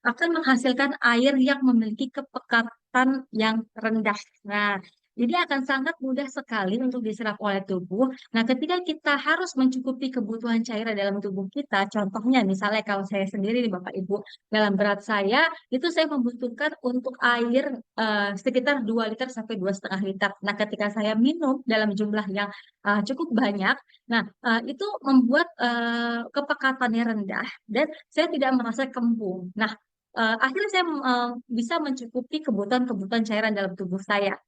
akan menghasilkan air yang memiliki kepekatan yang rendah. Nah, ini akan sangat mudah sekali untuk diserap oleh tubuh. Nah, ketika kita harus mencukupi kebutuhan cairan dalam tubuh kita, contohnya misalnya kalau saya sendiri nih Bapak Ibu, dalam berat saya itu saya membutuhkan untuk air sekitar 2 liter sampai 2,5 liter. Nah, ketika saya minum dalam jumlah yang cukup banyak, nah, itu membuat kepekatannya rendah dan saya tidak merasa kembung. Nah, akhirnya saya bisa mencukupi kebutuhan-kebutuhan cairan dalam tubuh saya.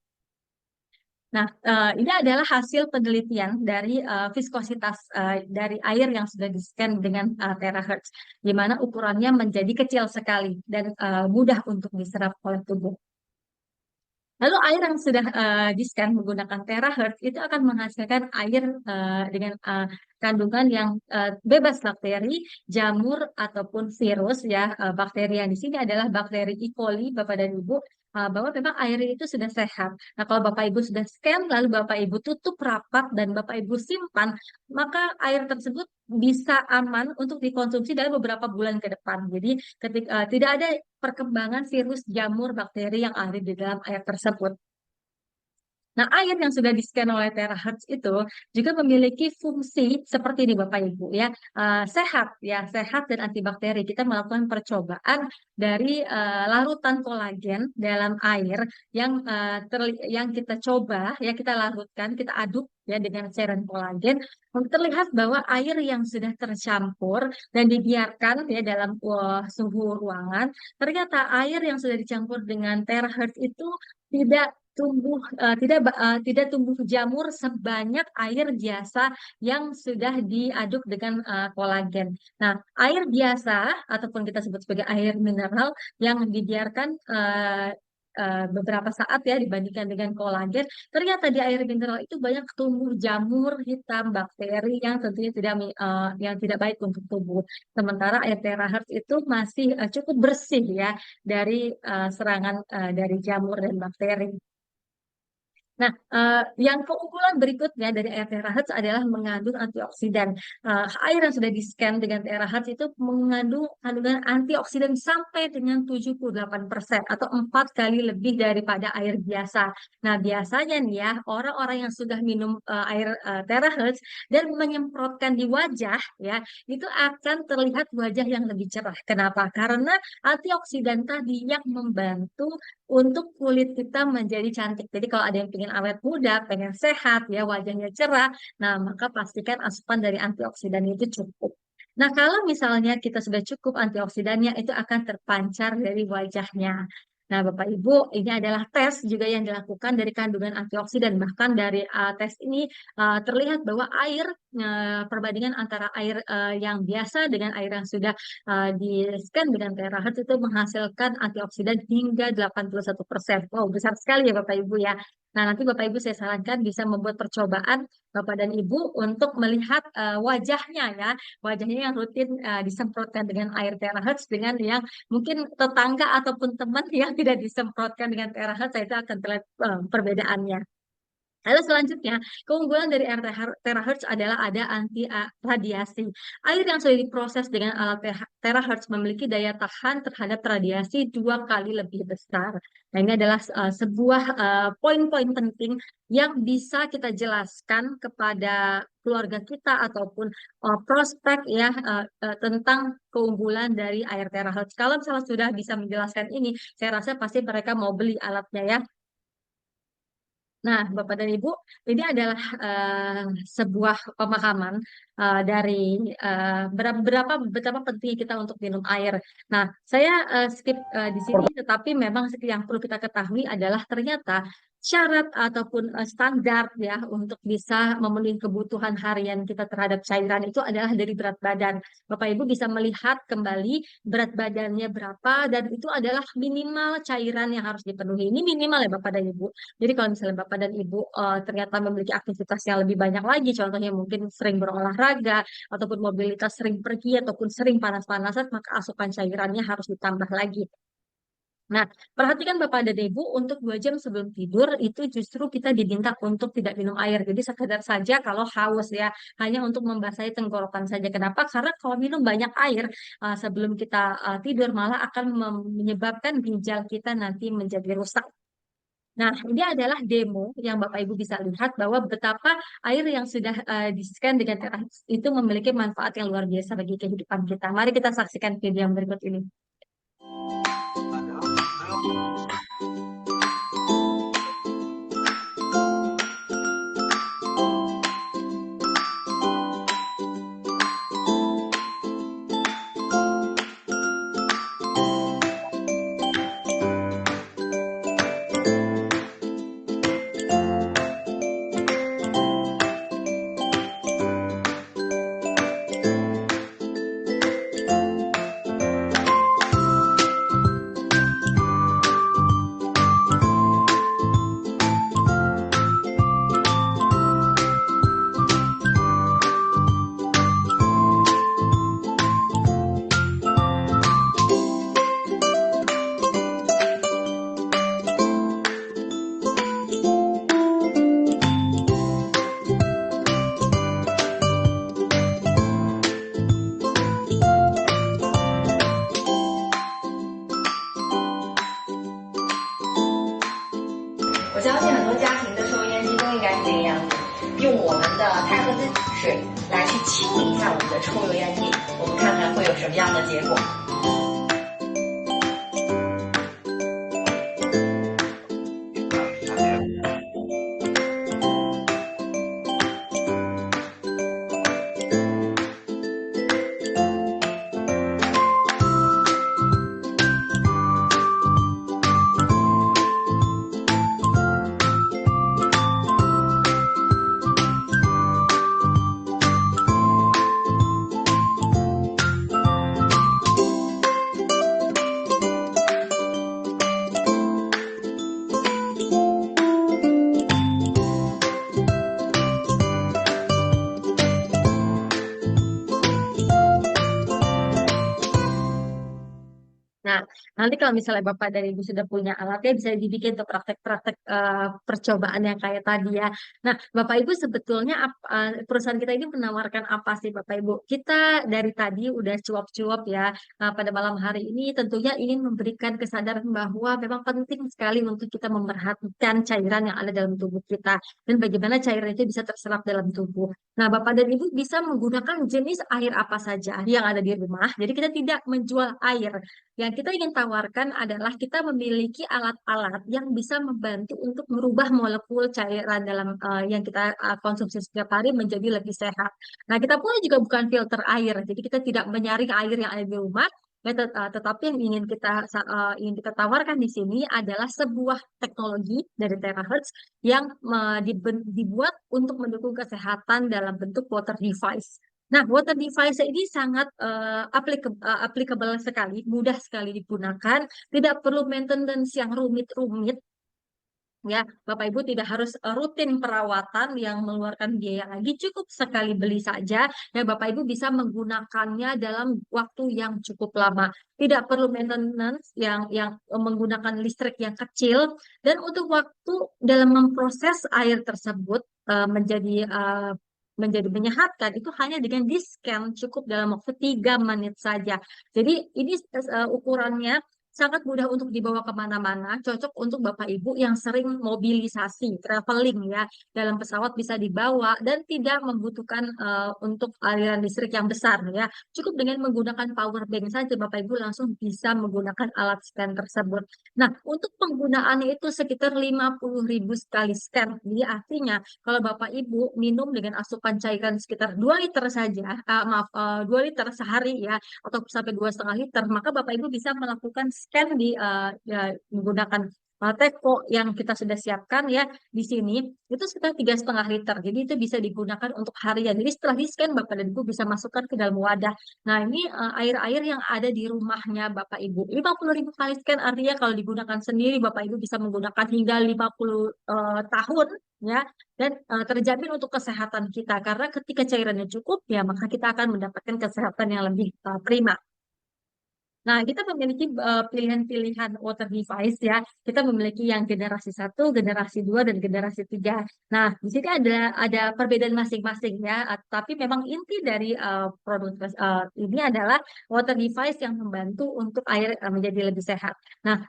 Nah, ini adalah hasil penelitian dari viskositas dari air yang sudah di-scan dengan terahertz, di mana ukurannya menjadi kecil sekali dan mudah untuk diserap oleh tubuh. Lalu air yang sudah di-scan menggunakan terahertz itu akan menghasilkan air dengan kandungan yang bebas bakteri, jamur ataupun virus ya. Bakteri yang di sini adalah bakteri E. coli Bapak dan Ibu, bahwa memang air itu sudah sehat. Nah, kalau Bapak Ibu sudah scan lalu Bapak Ibu tutup rapat dan Bapak Ibu simpan, maka air tersebut bisa aman untuk dikonsumsi dalam beberapa bulan ke depan. Jadi ketika tidak ada perkembangan virus, jamur, bakteri yang ada di dalam air tersebut. Nah, air yang sudah di-scan oleh terahertz itu juga memiliki fungsi seperti ini Bapak Ibu ya, sehat dan antibakteri. Kita melakukan percobaan dari larutan kolagen dalam air yang kita coba ya, kita larutkan, kita aduk ya dengan cairan kolagen. Terlihat bahwa air yang sudah tercampur dan dibiarkan ya dalam suhu ruangan, ternyata air yang sudah dicampur dengan terahertz itu tidak tidak tumbuh jamur sebanyak air biasa yang sudah diaduk dengan kolagen. Nah, air biasa ataupun kita sebut sebagai air mineral yang dibiarkan beberapa saat ya dibandingkan dengan kolagen, ternyata di air mineral itu banyak tumbuh jamur hitam, bakteri yang tentunya yang tidak baik untuk tubuh. Sementara air terahertz itu masih cukup bersih ya dari serangan dari jamur dan bakteri. Nah, yang keunggulan berikutnya dari air terahertz adalah mengandung antioksidan. Air yang sudah di-scan dengan terahertz itu mengandung kandungan antioksidan sampai dengan 78% atau 4 kali lebih daripada air biasa. Nah, biasanya nih ya, orang-orang yang sudah minum air terahertz dan menyemprotkan di wajah ya, itu akan terlihat wajah yang lebih cerah. Kenapa? Karena antioksidan tadi yang membantu untuk kulit kita menjadi cantik. Jadi kalau ada yang pengen awet muda, pengen sehat, ya wajahnya cerah, nah maka pastikan asupan dari antioksidan itu cukup. Nah, kalau misalnya kita sudah cukup antioksidannya, itu akan terpancar dari wajahnya. Nah, Bapak Ibu, ini adalah tes juga yang dilakukan dari kandungan antioksidan. Bahkan dari tes ini terlihat bahwa air, perbandingan antara air yang biasa dengan air yang sudah di-scan dengan terahertz itu menghasilkan antioksidan hingga 81%. Wow, besar sekali ya Bapak Ibu ya. Nah, nanti Bapak Ibu saya sarankan bisa membuat percobaan Bapak dan Ibu untuk melihat wajahnya ya, wajahnya yang rutin disemprotkan dengan air terahertz dengan yang mungkin tetangga ataupun teman yang tidak disemprotkan dengan terahertz, itu akan terlihat perbedaannya. Lalu selanjutnya, keunggulan dari air terahertz adalah ada anti radiasi. Air yang sudah diproses dengan alat terahertz memiliki daya tahan terhadap radiasi 2 kali lebih besar. Nah, ini adalah sebuah poin-poin penting yang bisa kita jelaskan kepada keluarga kita ataupun prospek ya tentang keunggulan dari air terahertz. Kalau misalnya sudah bisa menjelaskan ini, saya rasa pasti mereka mau beli alatnya ya. Nah, Bapak dan Ibu, ini adalah sebuah pemahaman dari betapa pentingnya kita untuk minum air. Nah, saya skip di sini, tetapi memang yang perlu kita ketahui adalah ternyata syarat ataupun standar ya untuk bisa memenuhi kebutuhan harian kita terhadap cairan itu adalah dari berat badan. Bapak Ibu bisa melihat kembali berat badannya berapa dan itu adalah minimal cairan yang harus dipenuhi. Ini minimal ya Bapak dan Ibu. Jadi kalau misalnya Bapak dan Ibu ternyata memiliki aktivitas yang lebih banyak lagi, contohnya mungkin sering berolahraga, ataupun mobilitas sering pergi, ataupun sering panas-panasan, maka asupan cairannya harus ditambah lagi. Nah, perhatikan Bapak dan Ibu, untuk 2 jam sebelum tidur, itu justru kita diminta untuk tidak minum air. Jadi sekedar saja kalau haus ya, hanya untuk membasahi tenggorokan saja. Kenapa? Karena kalau minum banyak air sebelum kita tidur, malah akan menyebabkan ginjal kita nanti menjadi rusak. Nah, ini adalah demo yang Bapak Ibu bisa lihat bahwa betapa air yang sudah di-scan dengan terahertz itu memiliki manfaat yang luar biasa bagi kehidupan kita. Mari kita saksikan video yang berikut ini. Nanti kalau misalnya Bapak dan Ibu sudah punya alatnya, bisa dibikin tuh praktek-praktek percobaan yang kayak tadi ya. Nah, Bapak Ibu sebetulnya perusahaan kita ini menawarkan apa sih Bapak Ibu? Kita dari tadi udah cuap-cuap ya. Pada malam hari ini tentunya ingin memberikan kesadaran bahwa memang penting sekali untuk kita memperhatikan cairan yang ada dalam tubuh kita dan bagaimana cairan itu bisa terserap dalam tubuh. Nah, Bapak dan Ibu bisa menggunakan jenis air apa saja yang ada di rumah. Jadi kita tidak menjual air. Yang kita ingin tawarkan adalah kita memiliki alat-alat yang bisa membantu untuk merubah molekul cairan dalam yang kita konsumsi setiap hari menjadi lebih sehat. Nah, kita pun juga bukan filter air. Jadi kita tidak menyaring air yang ada di rumah. Tetapi yang ingin kita tawarkan di sini adalah sebuah teknologi dari Terahertz yang dibuat untuk mendukung kesehatan dalam bentuk water device. Nah, water device ini sangat applicable sekali, mudah sekali digunakan, tidak perlu maintenance yang rumit-rumit. Ya, Bapak Ibu tidak harus rutin perawatan yang mengeluarkan biaya lagi, cukup sekali beli saja. Ya, Bapak Ibu bisa menggunakannya dalam waktu yang cukup lama. Tidak perlu maintenance yang menggunakan listrik yang kecil. Dan untuk waktu dalam memproses air tersebut menjadi menyehatkan itu hanya dengan di-scan cukup dalam waktu 3 menit saja. Jadi ini ukurannya sangat mudah untuk dibawa kemana-mana, cocok untuk Bapak Ibu yang sering mobilisasi, traveling ya, dalam pesawat bisa dibawa dan tidak membutuhkan untuk aliran listrik yang besar ya. Cukup dengan menggunakan power bank saja Bapak Ibu langsung bisa menggunakan alat scan tersebut. Nah, untuk penggunaannya itu sekitar 50.000 sekali scan. Jadi artinya kalau Bapak Ibu minum dengan asupan cairan sekitar 2 liter saja, 2 liter sehari ya, atau sampai 2,5 liter, maka Bapak Ibu bisa melakukan scan menggunakan teko yang kita sudah siapkan ya di sini itu sekitar 3,5 liter. Jadi itu bisa digunakan untuk harian. Jadi setelah di scan Bapak dan Ibu bisa masukkan ke dalam wadah. Nah ini air-air yang ada di rumahnya Bapak Ibu. 50.000 kali scan artinya kalau digunakan sendiri Bapak Ibu bisa menggunakan hingga 50 tahun ya dan terjamin untuk kesehatan kita karena ketika cairannya cukup ya maka kita akan mendapatkan kesehatan yang lebih prima. Nah, kita memiliki pilihan-pilihan water device ya. Kita memiliki yang generasi 1, generasi 2, dan generasi 3. Nah, di sini ada perbedaan masing-masing ya. Tapi memang inti dari produk ini adalah water device yang membantu untuk air menjadi lebih sehat. Nah,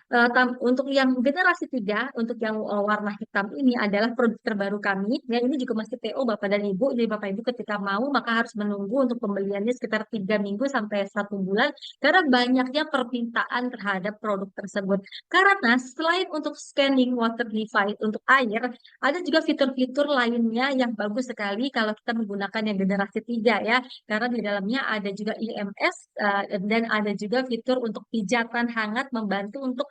untuk yang generasi 3, untuk yang warna hitam ini adalah produk terbaru kami. Ya, ini juga masih PO Bapak dan Ibu. Jadi Bapak Ibu ketika mau maka harus menunggu untuk pembeliannya sekitar 3 minggu sampai 1 bulan karena banyaknya permintaan terhadap produk tersebut. Karena selain untuk scanning water device untuk air, ada juga fitur-fitur lainnya yang bagus sekali kalau kita menggunakan yang generasi 3 ya. Karena di dalamnya ada juga IMS dan ada juga fitur untuk pijatan hangat membantu untuk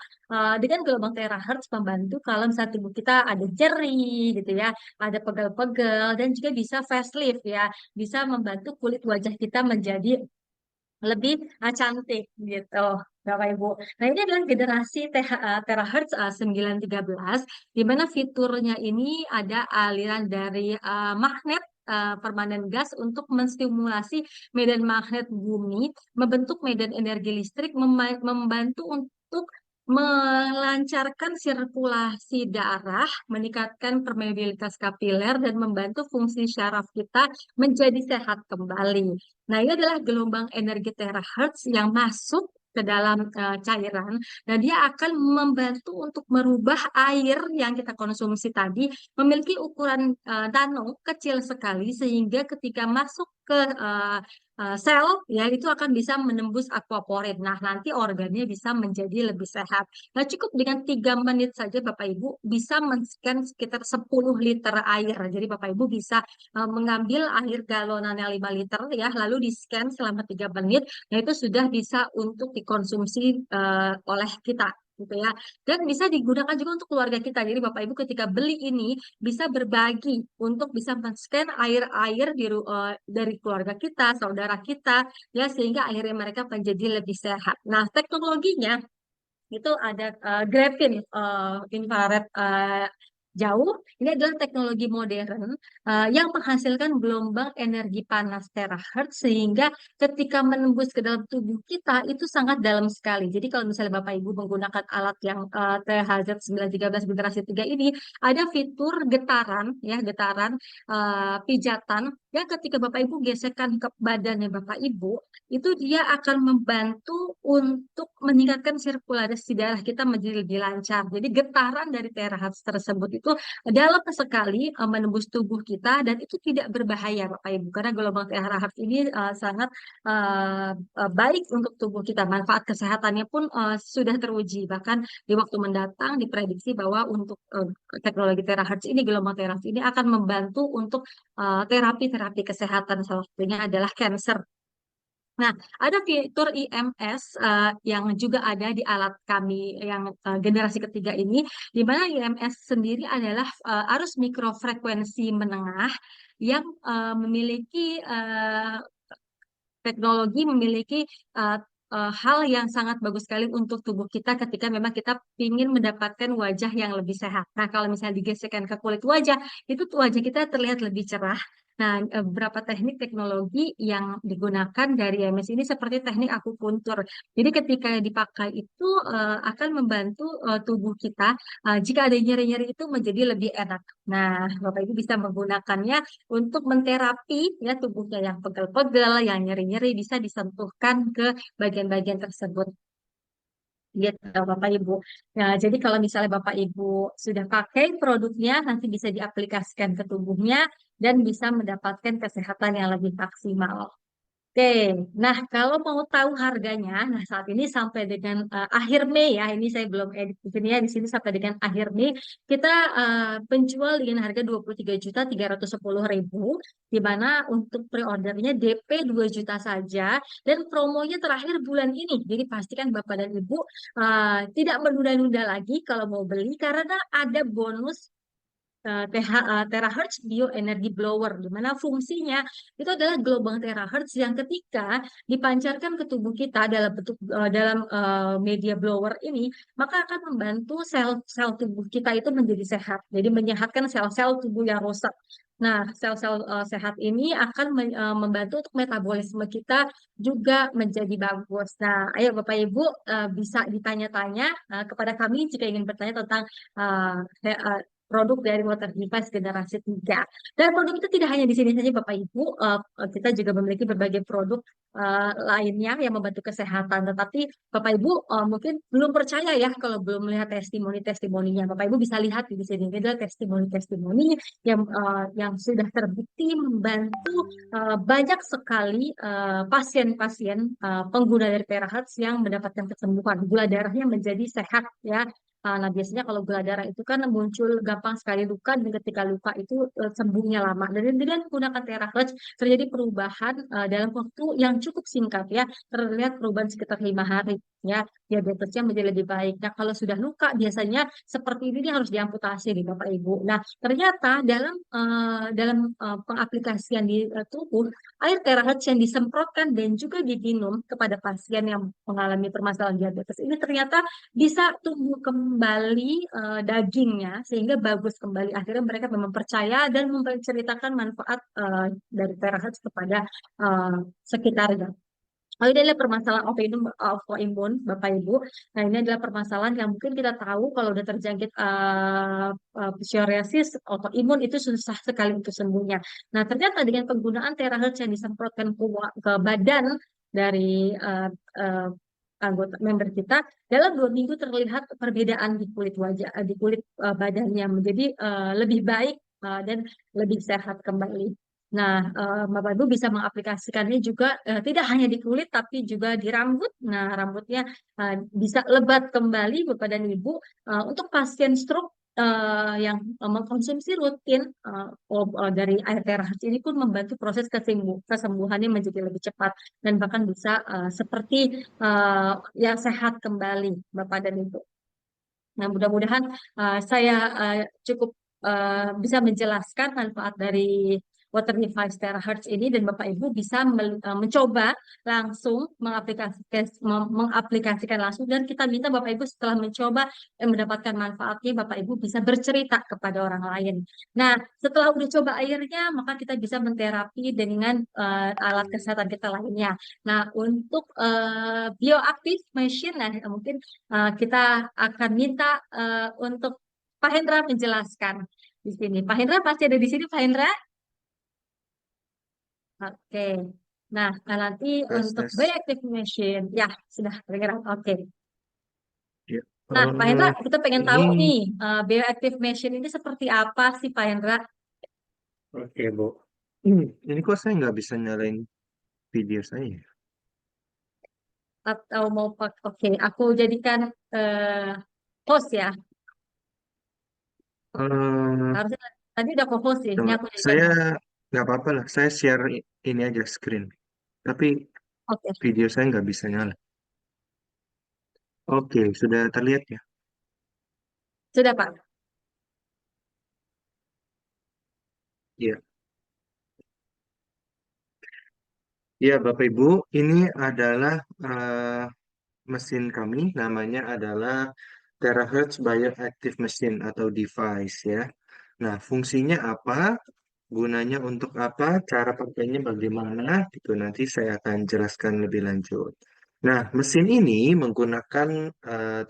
dengan gelombang terahertz membantu kalau misalnya tubuh kita ada nyeri gitu ya, ada pegel-pegel dan juga bisa facelift ya, bisa membantu kulit wajah kita menjadi lebih cantik gitu Bapak Ibu. Nah ini adalah generasi terahertz 913 di mana fiturnya ini ada aliran dari magnet permanen gas untuk menstimulasi medan magnet bumi, membentuk medan energi listrik, membantu untuk melancarkan sirkulasi darah, meningkatkan permeabilitas kapiler, dan membantu fungsi syaraf kita menjadi sehat kembali. Nah, ini adalah gelombang energi terahertz yang masuk ke dalam cairan. Nah, dia akan membantu untuk merubah air yang kita konsumsi tadi memiliki ukuran nano kecil sekali sehingga ketika masuk ke sel ya itu akan bisa menembus aquaporin. Nah, nanti organnya bisa menjadi lebih sehat. Nah, cukup dengan 3 menit saja Bapak Ibu bisa men-scan sekitar 10 liter air. Jadi Bapak Ibu bisa mengambil air galonan yang 5 liter ya, lalu di-scan selama 3 menit. Nah, itu sudah bisa untuk dikonsumsi oleh kita gitu ya. Dan bisa digunakan juga untuk keluarga kita. Jadi Bapak Ibu ketika beli ini bisa berbagi untuk bisa men-scan air-air dari keluarga kita, saudara kita ya sehingga akhirnya mereka menjadi lebih sehat. Nah, teknologinya itu ada graphene infrared jauh. Ini adalah teknologi modern yang menghasilkan gelombang energi panas terahertz sehingga ketika menembus ke dalam tubuh kita itu sangat dalam sekali. Jadi kalau misalnya Bapak Ibu menggunakan alat yang THZ913 generasi 3 ini, ada fitur getaran ya, getaran pijatan yang ketika Bapak Ibu gesekkan ke badannya Bapak Ibu, itu dia akan membantu untuk meningkatkan sirkulasi darah kita menjadi lebih lancar. Jadi getaran dari terahertz tersebut itu dalam sekali menembus tubuh kita dan itu tidak berbahaya Bapak Ibu karena gelombang terahertz ini sangat baik untuk tubuh kita. Manfaat kesehatannya pun sudah teruji. Bahkan di waktu mendatang diprediksi bahwa untuk teknologi terahertz ini, gelombang terahertz ini akan membantu untuk terapi-terapi kesehatan, salah satunya adalah cancer. Nah, ada fitur IMS yang juga ada di alat kami yang generasi ketiga ini, di mana IMS sendiri adalah arus mikrofrekuensi menengah yang memiliki teknologi, memiliki hal yang sangat bagus sekali untuk tubuh kita ketika memang kita ingin mendapatkan wajah yang lebih sehat. Nah, kalau misalnya digeserkan ke kulit wajah, itu wajah kita terlihat lebih cerah. Nah, beberapa teknik teknologi yang digunakan dari IMS ini seperti teknik akupuntur. Jadi ketika dipakai itu akan membantu tubuh kita jika ada nyeri-nyeri itu menjadi lebih enak. Nah, Bapak Ibu bisa menggunakannya untuk menterapi ya tubuhnya yang pegel-pegel, yang nyeri-nyeri bisa disentuhkan ke bagian-bagian tersebut. Gitu, Bapak Ibu. Nah, jadi kalau misalnya Bapak Ibu sudah pakai produknya, nanti bisa diaplikasikan ke tubuhnya dan bisa mendapatkan kesehatan yang lebih maksimal. Oke, nah kalau mau tahu harganya, nah saat ini sampai dengan akhir Mei ya, ini saya belum edit di sini ya, di sini sampai dengan akhir Mei kita penjual dengan harga 23.310.000, di mana untuk pre-ordernya DP 2 juta saja dan promonya terakhir bulan ini. Jadi pastikan Bapak dan Ibu tidak menunda-nunda lagi kalau mau beli karena ada bonus terahertz bioenergi blower, di mana fungsinya itu adalah gelombang terahertz yang ketika dipancarkan ke tubuh kita dalam bentuk dalam media blower ini, maka akan membantu sel-sel tubuh kita itu menjadi sehat. Jadi menyehatkan sel-sel tubuh yang rusak. Nah, sel-sel sehat ini akan membantu untuk metabolisme kita juga menjadi bagus. Nah, ayo Bapak Ibu bisa ditanya-tanya kepada kami jika ingin bertanya tentang produk dari water device generasi 3. Dan produk itu tidak hanya di sini saja Bapak Ibu, kita juga memiliki berbagai produk lainnya yang membantu kesehatan. Tetapi Bapak Ibu mungkin belum percaya ya kalau belum melihat testimoni-testimoninya. Bapak Ibu bisa lihat di sini, ini adalah testimoni-testimoni yang sudah terbukti membantu banyak sekali pasien-pasien pengguna dari terahertz yang mendapatkan kesembuhan. Gula darahnya menjadi sehat ya. Nah, biasanya kalau gula darah itu kan muncul gampang sekali luka dan ketika luka itu sembuhnya lama. Dan dengan menggunakan terahertz terjadi perubahan dalam waktu yang cukup singkat ya. Terlihat perubahan sekitar 5 hari ya. Diabetesnya menjadi lebih baik. Nah, kalau sudah luka biasanya seperti ini dia harus diamputasi nih Bapak Ibu. Nah, ternyata dalam pengaplikasian di tubuh, air terahertz yang disemprotkan dan juga diminum kepada pasien yang mengalami permasalahan diabetes ini ternyata bisa tumbuh kembali dagingnya sehingga bagus kembali. Akhirnya mereka memang percaya dan menceritakan manfaat dari terahertz kepada sekitarnya. Oh, ini adalah permasalahan autoimun, Bapak Ibu. Nah, ini adalah permasalahan yang mungkin kita tahu kalau udah terjangkit psoriasis, autoimun itu susah sekali untuk sembuhnya. Nah, ternyata dengan penggunaan terahertz yang disemprotkan ke badan dari anggota member kita, dalam 2 minggu terlihat perbedaan di kulit wajah, di kulit badannya menjadi lebih baik dan lebih sehat kembali. Nah, Bapak Ibu bisa mengaplikasikannya juga tidak hanya di kulit tapi juga di rambut. Nah, rambutnya bisa lebat kembali Bapak dan Ibu. Untuk pasien stroke yang mengkonsumsi rutin dari air terahertz ini pun membantu proses kesembuhannya menjadi lebih cepat dan bahkan bisa seperti yang sehat kembali Bapak dan Ibu. Nah, mudah-mudahan saya cukup bisa menjelaskan manfaat dari water device terahertz ini, dan Bapak Ibu bisa mencoba langsung mengaplikasikan langsung, dan kita minta Bapak Ibu setelah mencoba dan mendapatkan manfaatnya, Bapak Ibu bisa bercerita kepada orang lain. Nah, setelah udah coba airnya, maka kita bisa menterapi dengan alat kesehatan kita lainnya. Nah, untuk bioactive machine, nah mungkin kita akan minta untuk Pak Hendra menjelaskan di sini. Pak Hendra pasti ada di sini, Pak Hendra? Oke. Nah, nanti Tes, untuk tes. bioactive machine, ya sudah bergerak. Oke. Ya. Nah, Pak Hendra, kita pengen tahu Ini nih, bioactive machine ini seperti apa sih, Pak Hendra? oke, Bu. Ini kok saya nggak bisa nyalain video saya ya? Atau mau pak? Oke, aku jadikan host ya. Eh, Harusnya tadi udah co-host ya. Ini coba aku jadikan saya host. nggak apa-apa lah. Saya share ini aja screen. Tapi Oke, video saya nggak bisa nyala. Oke, sudah terlihat ya? sudah Pak. Iya. Ya, Bapak Ibu, ini adalah mesin kami, namanya adalah Terahertz Bioactive Machine atau device ya. Nah, fungsinya apa? Gunanya untuk apa? Cara pakainya bagaimana? Itu nanti saya akan jelaskan lebih lanjut. Nah, mesin ini menggunakan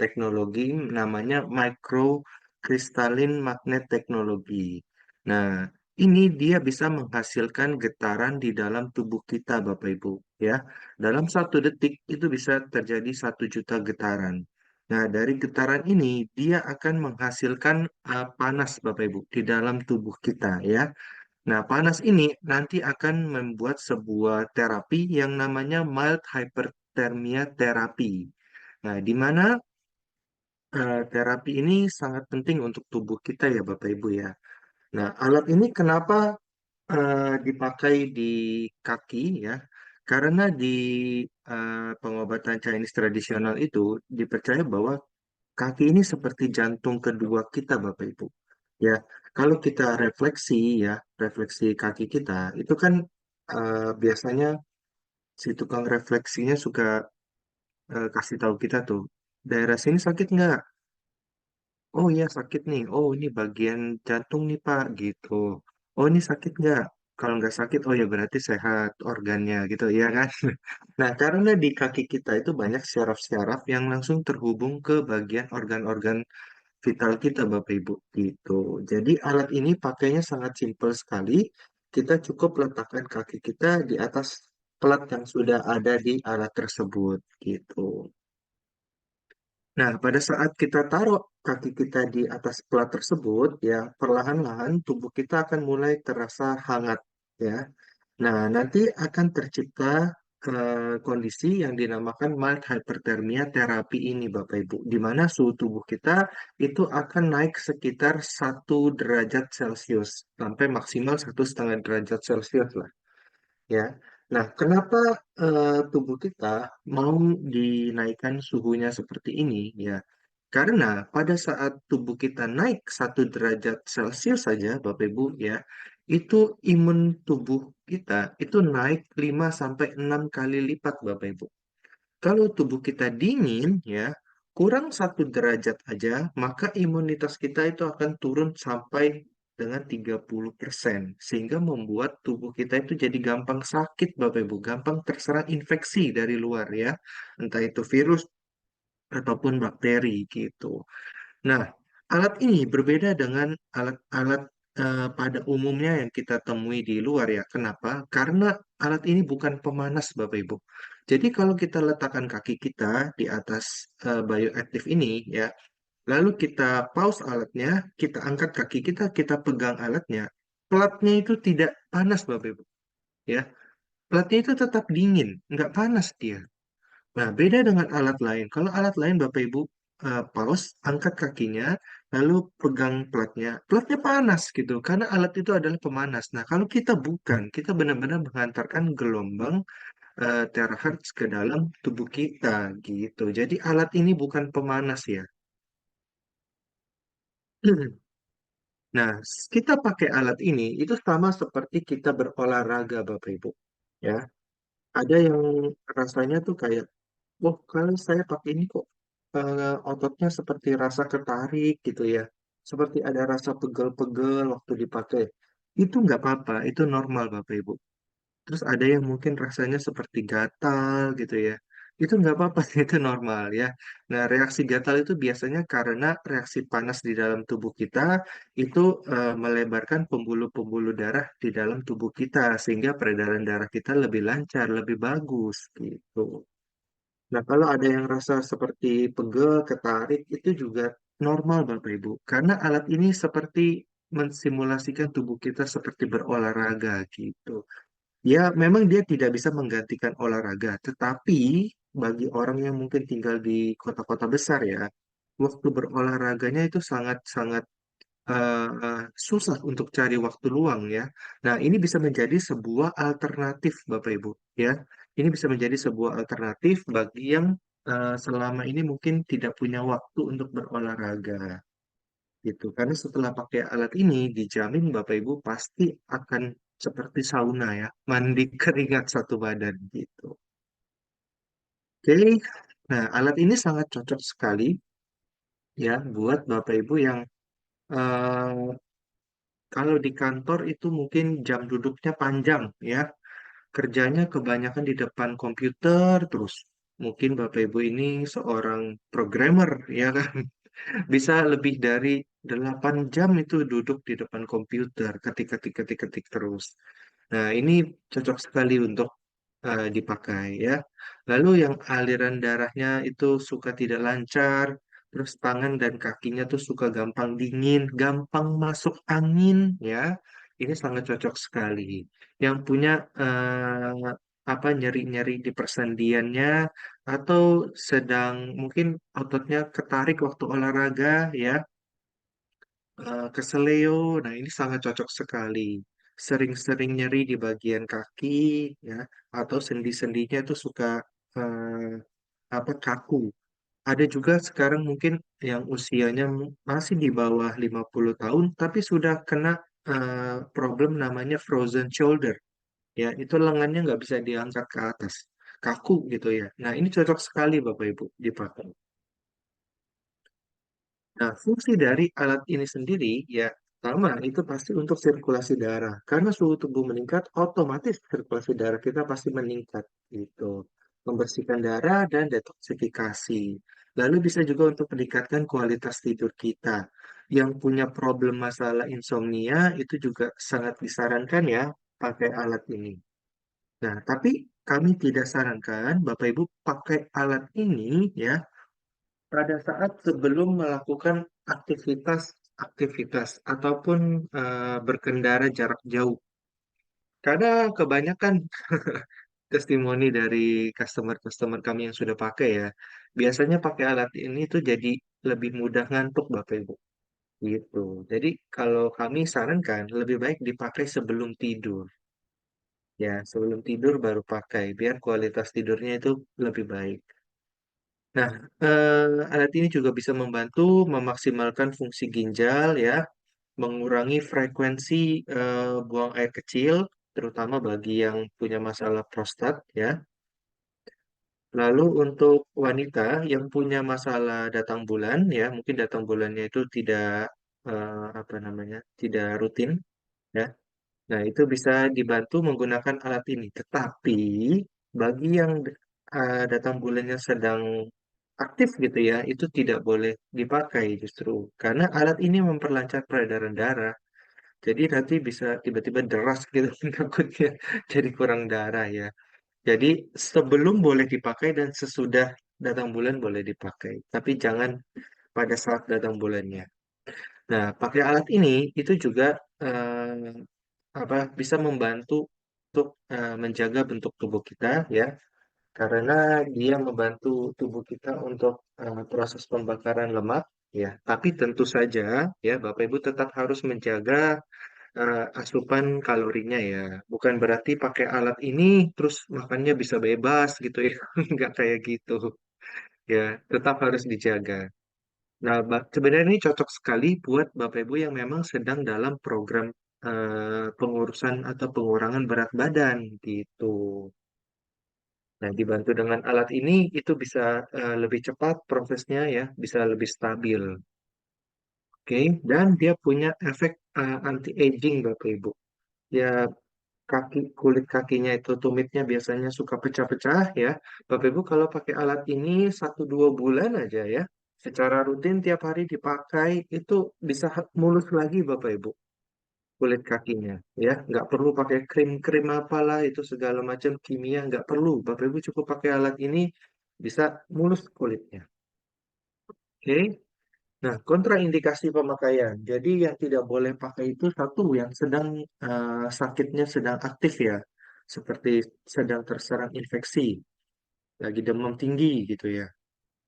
teknologi namanya microcrystalline magnet technology. Nah, ini dia bisa menghasilkan getaran di dalam tubuh kita, Bapak Ibu. Ya, dalam 1 detik itu bisa terjadi 1 juta getaran. Nah, dari getaran ini dia akan menghasilkan panas, Bapak Ibu, di dalam tubuh kita, ya. Nah, panas ini nanti akan membuat sebuah terapi yang namanya mild hyperthermia terapi. Nah, di mana terapi ini sangat penting untuk tubuh kita ya, Bapak Ibu ya. Nah, alat ini kenapa dipakai di kaki ya? Karena di pengobatan Chinese tradisional itu dipercaya bahwa kaki ini seperti jantung kedua kita, Bapak Ibu. Ya, kalau kita refleksi ya, refleksi kaki kita, itu kan biasanya si tukang refleksinya suka kasih tahu kita tuh, daerah sini sakit nggak? Oh iya sakit nih. Oh ini bagian jantung nih Pak, gitu. Oh ini sakit nggak? Kalau nggak sakit, oh ya berarti sehat organnya gitu, ya kan? Nah, karena di kaki kita itu banyak syaraf-syaraf yang langsung terhubung ke bagian organ-organ vital kita Bapak Ibu gitu. Jadi alat ini pakainya sangat simpel sekali. Kita cukup letakkan kaki kita di atas plat yang sudah ada di alat tersebut gitu. Nah, pada saat kita taruh kaki kita di atas plat tersebut, ya perlahan-lahan tubuh kita akan mulai terasa hangat, ya. Nah, nanti akan tercipta kondisi yang dinamakan mild hyperthermia terapi ini, Bapak Ibu, di mana suhu tubuh kita itu akan naik sekitar 1 derajat Celcius sampai maksimal 1,5 derajat Celcius lah, ya. Nah, kenapa tubuh kita mau dinaikkan suhunya seperti ini, ya? Karena pada saat tubuh kita naik 1 derajat Celcius saja, Bapak Ibu, ya, itu imun tubuh kita itu naik 5 sampai 6 kali lipat, Bapak Ibu. Kalau tubuh kita dingin, ya, kurang 1 derajat aja, maka imunitas kita itu akan turun sampai dengan 30%, sehingga membuat tubuh kita itu jadi gampang sakit, Bapak Ibu, gampang terserang infeksi dari luar, ya, entah itu virus ataupun bakteri gitu. Nah, alat ini berbeda dengan alat-alat pada umumnya yang kita temui di luar ya. Kenapa? Karena alat ini bukan pemanas, Bapak Ibu. Jadi kalau kita letakkan kaki kita di atas bioaktif ini ya, lalu kita pause alatnya, kita angkat kaki kita, kita pegang alatnya, platnya itu tidak panas, Bapak Ibu. Ya, platnya itu tetap dingin, nggak panas dia. Nah, beda dengan alat lain. Kalau alat lain, Bapak Ibu, pause, angkat kakinya, lalu pegang platnya. Platnya panas gitu, karena alat itu adalah pemanas. Nah, kalau kita bukan, kita benar-benar menghantarkan gelombang terahertz ke dalam tubuh kita gitu. Jadi alat ini bukan pemanas ya. Nah, kita pakai alat ini itu sama seperti kita berolahraga, Bapak Ibu. Ya, ada yang rasanya tuh kayak, oh, kalau saya pakai ini kok ototnya seperti rasa ketarik gitu ya. Seperti ada rasa pegel-pegel waktu dipakai. Itu nggak apa-apa, itu normal Bapak Ibu. Terus ada yang mungkin rasanya seperti gatal gitu ya. Itu nggak apa-apa, itu normal ya. Nah, reaksi gatal itu biasanya karena reaksi panas di dalam tubuh kita itu melebarkan pembuluh-pembuluh darah di dalam tubuh kita sehingga peredaran darah kita lebih lancar, lebih bagus gitu. Nah, kalau ada yang rasa seperti pegel, ketarik, itu juga normal Bapak Ibu. Karena alat ini seperti mensimulasikan tubuh kita seperti berolahraga gitu. Ya, memang dia tidak bisa menggantikan olahraga, tetapi bagi orang yang mungkin tinggal di kota-kota besar ya, waktu berolahraganya itu sangat-sangat susah untuk cari waktu luang ya. Nah, ini bisa menjadi sebuah alternatif Bapak Ibu ya. Ini bisa menjadi sebuah alternatif bagi yang selama ini mungkin tidak punya waktu untuk berolahraga gitu. Karena setelah pakai alat ini dijamin Bapak Ibu pasti akan seperti sauna ya, mandi keringat satu badan gitu. Oke, nah alat ini sangat cocok sekali ya buat Bapak Ibu yang eh, kalau di kantor itu mungkin jam duduknya panjang ya, kerjanya kebanyakan di depan komputer terus. Mungkin Bapak Ibu ini seorang programmer ya kan, bisa lebih dari 8 jam itu duduk di depan komputer, ketik terus. Nah, ini cocok sekali untuk dipakai ya. Lalu yang aliran darahnya itu suka tidak lancar, terus tangan dan kakinya tuh suka gampang dingin, gampang masuk angin ya. Ini sangat cocok sekali. Yang punya apa nyeri-nyeri di persendiannya atau sedang mungkin ototnya ketarik waktu olahraga ya, keseleo. Nah, ini sangat cocok sekali. Sering-sering nyeri di bagian kaki, ya, atau sendi-sendinya itu suka eh, apa kaku. Ada juga sekarang mungkin yang usianya masih di bawah 50 tahun, tapi sudah kena problem namanya frozen shoulder. Ya, itu lengannya nggak bisa diangkat ke atas, kaku gitu ya. Nah, ini cocok sekali Bapak Ibu dipakai. Nah, fungsi dari alat ini sendiri ya sama itu pasti untuk sirkulasi darah. Karena suhu tubuh meningkat, otomatis sirkulasi darah kita pasti meningkat gitu. Membersihkan darah dan detoksifikasi. Lalu bisa juga untuk meningkatkan kualitas tidur kita. Yang punya problem masalah insomnia itu juga sangat disarankan ya pakai alat ini. Nah, tapi kami tidak sarankan Bapak Ibu pakai alat ini ya pada saat sebelum melakukan aktivitas ataupun berkendara jarak jauh. Karena kebanyakan testimoni dari customer-customer kami yang sudah pakai ya, biasanya pakai alat ini tuh jadi lebih mudah ngantuk Bapak Ibu. Gitu. Jadi kalau kami sarankan lebih baik dipakai sebelum tidur. Ya, sebelum tidur baru pakai biar kualitas tidurnya itu lebih baik. Nah, alat ini juga bisa membantu memaksimalkan fungsi ginjal ya, mengurangi frekuensi buang air kecil, terutama bagi yang punya masalah prostat ya. Lalu untuk wanita yang punya masalah datang bulan ya, mungkin datang bulannya itu tidak apa namanya, tidak rutin ya. Nah, itu bisa dibantu menggunakan alat ini. Tetapi bagi yang datang bulannya sedang aktif gitu ya, itu tidak boleh dipakai justru. Karena alat ini memperlancar peredaran darah. Jadi nanti bisa tiba-tiba deras gitu takutnya jadi kurang darah ya. Jadi sebelum boleh dipakai dan sesudah datang bulan boleh dipakai. Tapi jangan pada saat datang bulannya. Nah, pakai alat ini itu juga apa bisa membantu untuk menjaga bentuk tubuh kita ya karena dia membantu tubuh kita untuk proses pembakaran lemak ya tapi tentu saja ya Bapak Ibu tetap harus menjaga asupan kalorinya ya bukan berarti pakai alat ini terus makannya bisa bebas gitu ya nggak kayak gitu ya tetap harus dijaga Nah, sebenarnya ini cocok sekali buat Bapak Ibu yang memang sedang dalam program pengurusan atau pengurangan berat badan gitu. Nah, dibantu dengan alat ini itu bisa lebih cepat prosesnya ya, bisa lebih stabil. Oke, dan dia punya efek anti-aging Bapak Ibu. Ya, kulit kakinya itu tumitnya biasanya suka pecah-pecah ya. Bapak Ibu kalau pakai alat ini 1-2 bulan aja ya, secara rutin tiap hari dipakai itu bisa mulus lagi Bapak Ibu kulit kakinya ya. Nggak perlu pakai krim-krim apalah itu segala macam kimia nggak perlu. Bapak Ibu cukup pakai alat ini bisa mulus kulitnya. Oke. Nah, kontraindikasi pemakaian. Jadi yang tidak boleh pakai itu satu yang sedang sakitnya sedang aktif ya, seperti sedang terserang infeksi, lagi demam tinggi gitu ya.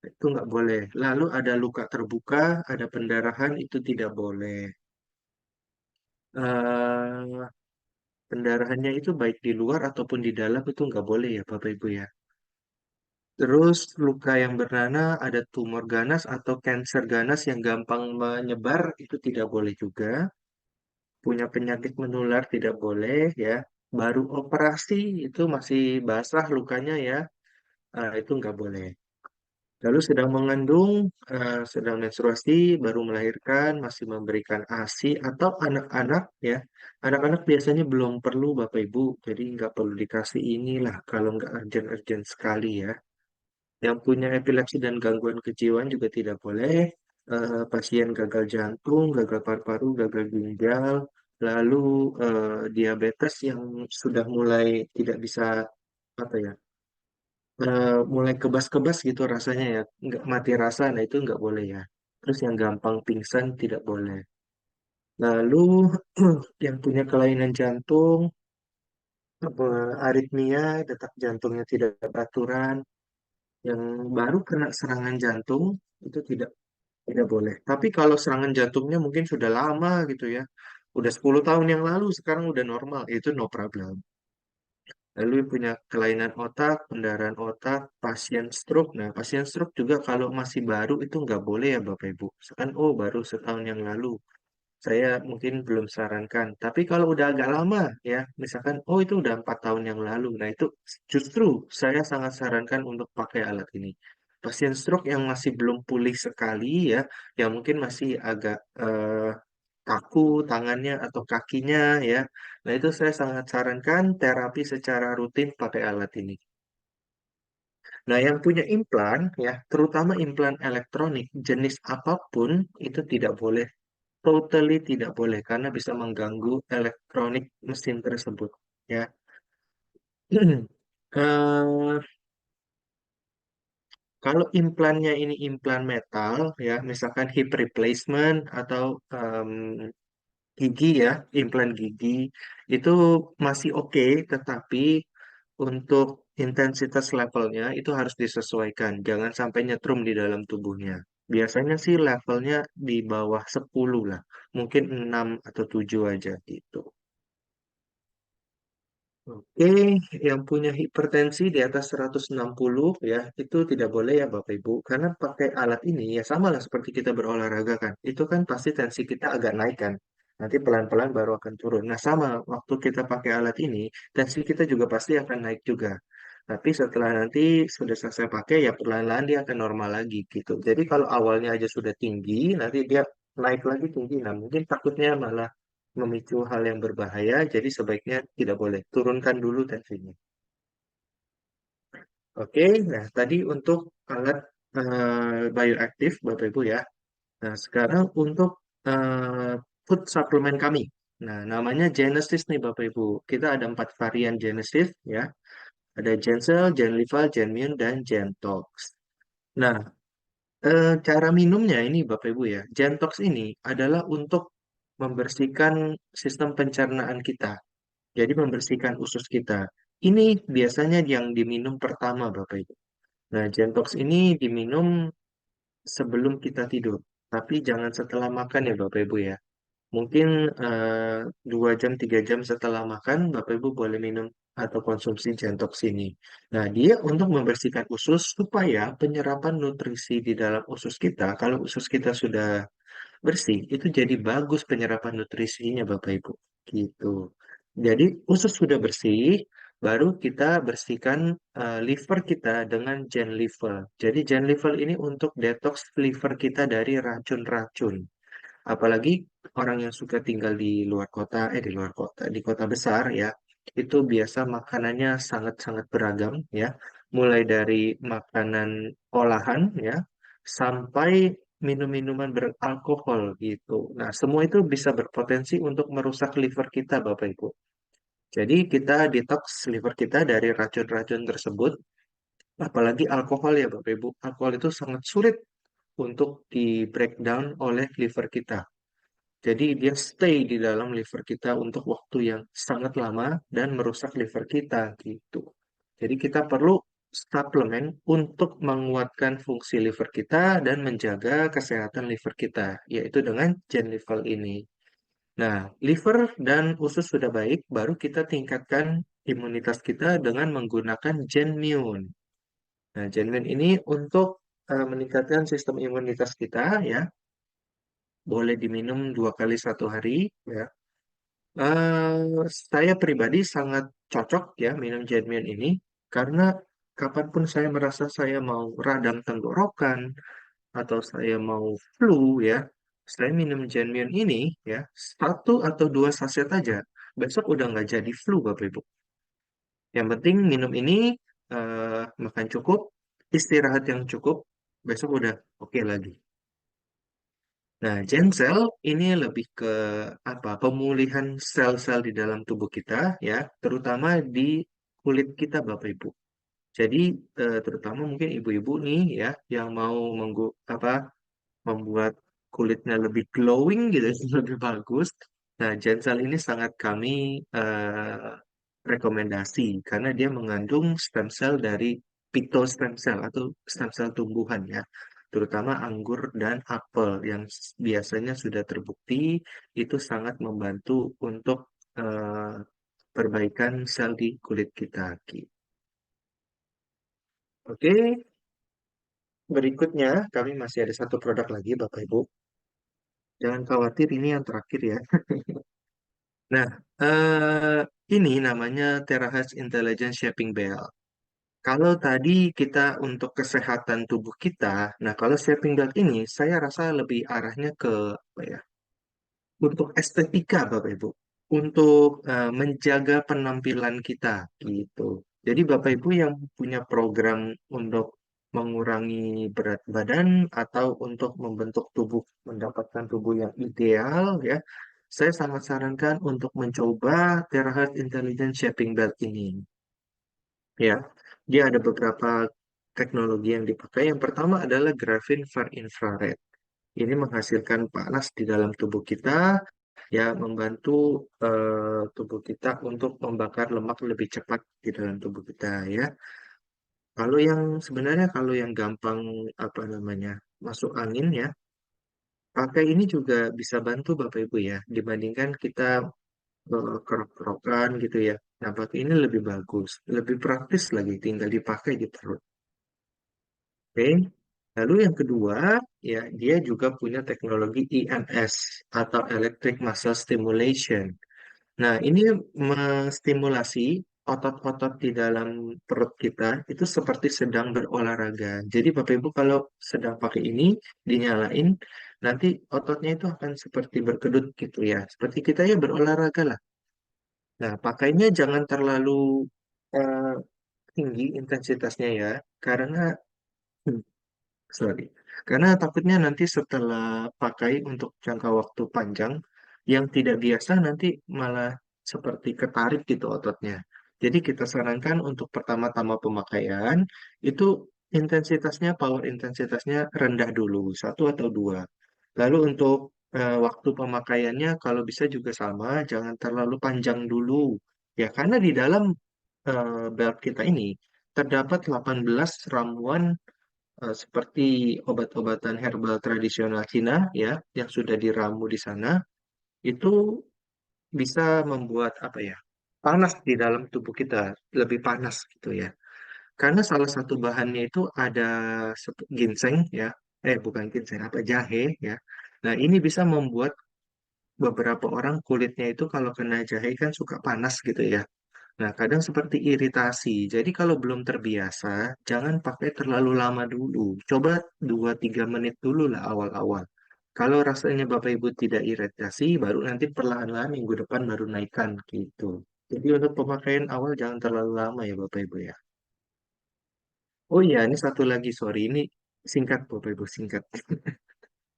Itu nggak boleh. Lalu ada luka terbuka, ada pendarahan, itu tidak boleh. eh Pendarahannya itu baik di luar ataupun di dalam itu nggak boleh ya Bapak Ibu ya. Terus luka yang bernanah, ada tumor ganas atau kanker ganas yang gampang menyebar, itu tidak boleh juga. Punya penyakit menular tidak boleh ya. Baru operasi itu masih basah lukanya ya, itu nggak boleh. Lalu sedang mengandung, sedang menstruasi, baru melahirkan, masih memberikan ASI atau anak-anak ya. Anak-anak biasanya belum perlu Bapak Ibu, jadi nggak perlu dikasih inilah kalau nggak urgent-urgent sekali ya. Yang punya epilepsi dan gangguan kejiwaan juga tidak boleh. Pasien gagal jantung, gagal paru-paru, gagal ginjal, lalu diabetes yang sudah mulai tidak bisa apa ya, mulai kebas-kebas gitu rasanya ya, nggak mati rasa, nah itu nggak boleh ya. Terus yang gampang pingsan tidak boleh. Lalu yang punya kelainan jantung, aritmia, detak jantungnya tidak beraturan, yang baru kena serangan jantung itu tidak boleh. Tapi kalau serangan jantungnya mungkin sudah lama gitu ya. Udah 10 tahun yang lalu, sekarang udah normal. Itu no problem. Lalu punya kelainan otak, pendarahan otak, pasien stroke. Nah, pasien stroke juga kalau masih baru itu nggak boleh ya Bapak Ibu. Misalkan, oh baru setahun yang lalu. Saya mungkin belum sarankan. Tapi kalau udah agak lama ya, misalkan, oh itu udah 4 tahun yang lalu. Nah itu justru saya sangat sarankan untuk pakai alat ini. Pasien stroke yang masih belum pulih sekali ya, yang mungkin masih agak kaku tangannya atau kakinya ya. Nah itu saya sangat sarankan terapi secara rutin pakai alat ini. Nah yang punya implan ya, terutama implan elektronik jenis apapun itu tidak boleh. Totally tidak boleh karena bisa mengganggu elektronik mesin tersebut ya. Eh, Kalau implannya ini implan metal ya, misalkan hip replacement atau gigi ya, implan gigi itu masih oke, tetapi untuk intensitas levelnya itu harus disesuaikan, jangan sampai nyetrum di dalam tubuhnya. Biasanya sih levelnya di bawah 10 lah, mungkin 6 atau 7 aja gitu. Oke, yang punya hipertensi di atas 160 ya, itu tidak boleh ya Bapak Ibu. Karena pakai alat ini ya sama lah seperti kita berolahraga kan. Itu kan pasti tensi kita agak naik kan. Nanti pelan-pelan baru akan turun. Nah sama, waktu kita pakai alat ini, tensi kita juga pasti akan naik juga. Tapi setelah nanti sudah selesai pakai ya perlahan-lahan dia akan normal lagi gitu. Jadi kalau awalnya aja sudah tinggi, nanti dia naik lagi tinggi. Nah mungkin takutnya malah memicu hal yang berbahaya, jadi sebaiknya tidak boleh. Turunkan dulu tensinya. Oke, nah tadi untuk alat bioaktif, Bapak Ibu ya. Nah, sekarang untuk eh, food suplemen kami. Nah, namanya Genesis nih Bapak Ibu. Kita ada 4 varian Genesis ya. Ada Gensel, Genlival, Genmune, dan Gentox. Nah, cara minumnya ini Bapak Ibu ya. Gentox ini adalah untuk membersihkan sistem pencernaan kita. Jadi membersihkan usus kita. Ini biasanya yang diminum pertama, Bapak Ibu. Nah, Gentox ini diminum sebelum kita tidur. Tapi jangan setelah makan ya, Bapak Ibu ya. Mungkin 2 jam, 3 jam setelah makan, Bapak Ibu boleh minum atau konsumsi Gentox ini. Nah, dia untuk membersihkan usus supaya penyerapan nutrisi di dalam usus kita, kalau usus kita sudah bersih, itu jadi bagus penyerapan nutrisinya Bapak Ibu. Gitu. Jadi usus sudah bersih, baru kita bersihkan liver kita dengan Genliver. Jadi Genliver ini untuk detox liver kita dari racun-racun. Apalagi orang yang suka tinggal di luar kota, di kota besar ya, itu biasa makanannya sangat-sangat beragam ya, mulai dari makanan olahan ya, sampai minum-minuman beralkohol gitu. Nah, semua itu bisa berpotensi untuk merusak liver kita, Bapak Ibu. Jadi kita detox liver kita dari racun-racun tersebut, apalagi alkohol ya Bapak Ibu. Alkohol itu sangat sulit untuk di breakdown oleh liver kita. Jadi dia stay di dalam liver kita untuk waktu yang sangat lama dan merusak liver kita gitu. Jadi kita perlu suplemen untuk menguatkan fungsi liver kita dan menjaga kesehatan liver kita, yaitu dengan Genliver ini. Nah, liver dan usus sudah baik, baru kita tingkatkan imunitas kita dengan menggunakan Genmune. Nah, Genmune ini untuk meningkatkan sistem imunitas kita ya, boleh diminum 2 kali 1 hari ya. Saya pribadi sangat cocok ya minum Genmune ini karena kapanpun saya merasa saya mau radang tenggorokan atau saya mau flu ya, saya minum Genmune ini ya 1 atau 2 saset aja, besok udah nggak jadi flu Bapak Ibu. Yang penting minum ini, makan cukup, istirahat yang cukup, besok udah oke lagi. Nah, Gensel ini lebih ke apa? Pemulihan sel-sel di dalam tubuh kita ya, terutama di kulit kita Bapak Ibu. Jadi terutama mungkin ibu-ibu nih ya yang mau membuat kulitnya lebih glowing gitu, lebih bagus. Nah, Gensel ini sangat kami rekomendasi karena dia mengandung stem cell dari pito stem cell atau stem cell tumbuhan ya, terutama anggur dan apel yang biasanya sudah terbukti itu sangat membantu untuk eh, perbaikan sel di kulit kita. Gitu. Oke, berikutnya kami masih ada satu produk lagi Bapak Ibu. Jangan khawatir ini yang terakhir ya. Nah, ini namanya Terahertz Intelligent Shaping Belt. Kalau tadi kita untuk kesehatan tubuh kita, nah kalau shaping belt ini saya rasa lebih arahnya ke apa ya? Untuk estetika Bapak Ibu, untuk menjaga penampilan kita gitu. Jadi Bapak Ibu yang punya program untuk mengurangi berat badan atau untuk membentuk tubuh, mendapatkan tubuh yang ideal ya, saya sangat sarankan untuk mencoba Terahertz Intelligent Shaping Belt ini. Ya, dia ada beberapa teknologi yang dipakai. Yang pertama adalah graphene far infrared. Ini menghasilkan panas di dalam tubuh kita, ya membantu tubuh kita untuk membakar lemak lebih cepat di dalam tubuh kita, ya. Kalau yang gampang apa namanya masuk angin ya, pakai ini juga bisa bantu Bapak Ibu ya, dibandingkan kita kerok-kerokan gitu ya. Nah, pakai ini lebih bagus, lebih praktis lagi, tinggal dipakai di perut. Oke. Lalu yang kedua, ya dia juga punya teknologi EMS atau Electric Muscle Stimulation. Nah, ini menstimulasi otot-otot di dalam perut kita itu seperti sedang berolahraga. Jadi Bapak Ibu kalau sedang pakai ini, dinyalain, nanti ototnya itu akan seperti berkedut gitu ya. Seperti kita ya berolahraga lah. Nah, pakainya jangan terlalu eh, tinggi intensitasnya ya, karena sorry. Karena takutnya nanti setelah pakai untuk jangka waktu panjang, yang tidak biasa nanti malah seperti ketarik gitu ototnya. Jadi kita sarankan untuk pertama-tama pemakaian, itu power intensitasnya rendah dulu, 1 atau 2. Lalu untuk waktu pemakaiannya kalau bisa juga sama, jangan terlalu panjang dulu. Ya, karena di dalam belt kita ini terdapat 18 ramuan seperti obat-obatan herbal tradisional Cina ya yang sudah diramu di sana itu bisa membuat apa ya panas di dalam tubuh kita, lebih panas gitu ya. Karena salah satu bahannya itu ada ginseng ya, bukan ginseng, apa jahe ya. Nah, ini bisa membuat beberapa orang kulitnya itu kalau kena jahe kan suka panas gitu ya. Nah, kadang seperti iritasi. Jadi kalau belum terbiasa, jangan pakai terlalu lama dulu. Coba 2-3 menit dulu lah awal-awal. Kalau rasanya Bapak Ibu tidak iritasi, baru nanti perlahan-lahan minggu depan baru naikkan gitu. Jadi untuk pemakaian awal jangan terlalu lama ya Bapak Ibu ya. Oh iya, ini satu lagi, sorry. Ini singkat Bapak Ibu, singkat.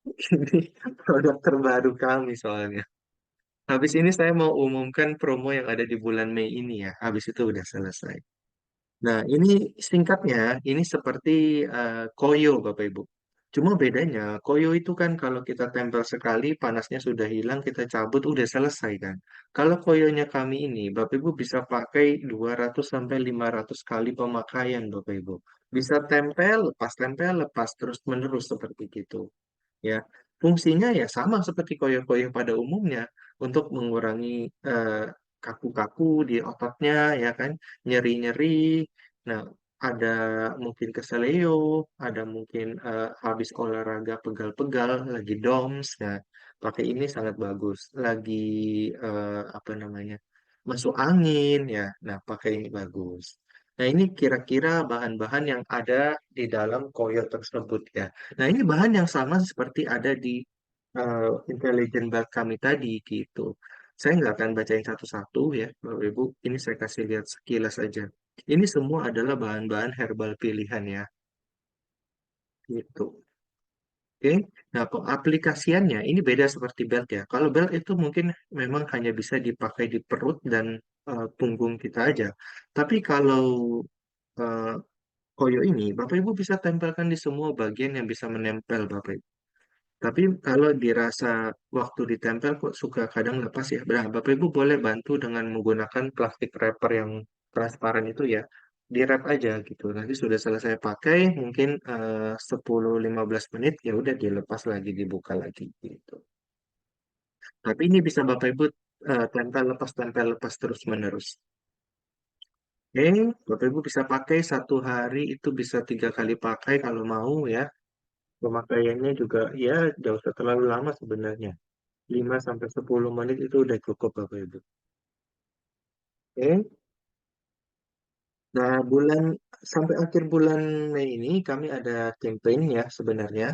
Ini produk terbaru kami soalnya. Habis ini saya mau umumkan promo yang ada di bulan Mei ini ya. Habis itu udah selesai. Nah, ini singkatnya, ini seperti koyo, Bapak Ibu. Cuma bedanya, koyo itu kan kalau kita tempel sekali, panasnya sudah hilang, kita cabut, udah selesai kan. Kalau koyonya kami ini, Bapak Ibu bisa pakai 200 sampai 500 kali pemakaian, Bapak Ibu. Bisa tempel, lepas, terus-menerus seperti itu. Ya, fungsinya ya sama seperti koyo-koyo pada umumnya untuk mengurangi eh, kaku-kaku di ototnya, ya kan, nyeri-nyeri. Nah, ada mungkin keseleo, ada mungkin habis olahraga pegal-pegal, lagi DOMS. Nah, pakai ini sangat bagus. Lagi apa namanya, masuk angin, ya. Nah, pakai ini bagus. Nah, ini kira-kira bahan-bahan yang ada di dalam koyo tersebut ya. Nah, ini bahan yang sama seperti ada di intelligent belt kami tadi gitu. Saya nggak akan bacain satu-satu ya, Bapak Ibu. Ini saya kasih lihat sekilas aja. Ini semua adalah bahan-bahan herbal pilihan ya, gitu. Oke, nah aplikasiannya ini beda seperti belt ya. Kalau belt itu mungkin memang hanya bisa dipakai di perut dan punggung kita aja. Tapi kalau eh, koyo ini, Bapak Ibu bisa tempelkan di semua bagian yang bisa menempel Bapak Ibu. Tapi kalau dirasa waktu ditempel kok suka kadang lepas ya. Nah, Bapak Ibu boleh bantu dengan menggunakan plastik wrapper yang transparan itu ya. Di-wrap aja gitu. Nanti sudah selesai pakai mungkin 10-15 menit ya udah dilepas lagi dibuka lagi gitu. Tapi ini bisa Bapak Ibu tempel lepas terus menerus. Oke, Bapak Ibu bisa pakai satu hari itu bisa 3 kali pakai kalau mau ya. Pemakaiannya juga ya jauh usah terlalu lama sebenarnya. 5 sampai 10 menit itu udah cukup Bapak Ibu. Oke. Nah, sampai akhir bulan Mei ini kami ada campaign ya sebenarnya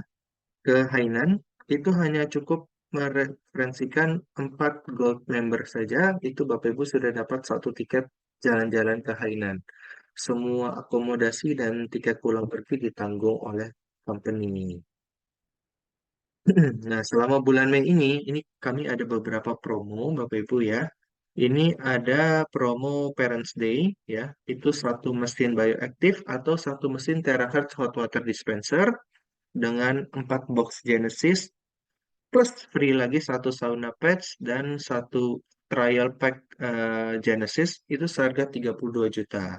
ke Hainan itu hanya cukup mereferensikan 4 gold member saja itu Bapak Ibu sudah dapat satu tiket jalan-jalan ke Hainan. Semua akomodasi dan tiket pulang pergi ditanggung oleh company. Nah, selama bulan Mei ini kami ada beberapa promo, Bapak Ibu ya. Ini ada promo Parents Day, ya. Itu satu mesin bioaktif atau satu mesin terahertz hot water dispenser dengan 4 box Genesis, plus free lagi satu sauna patch dan satu trial pack Genesis, itu seharga 32 juta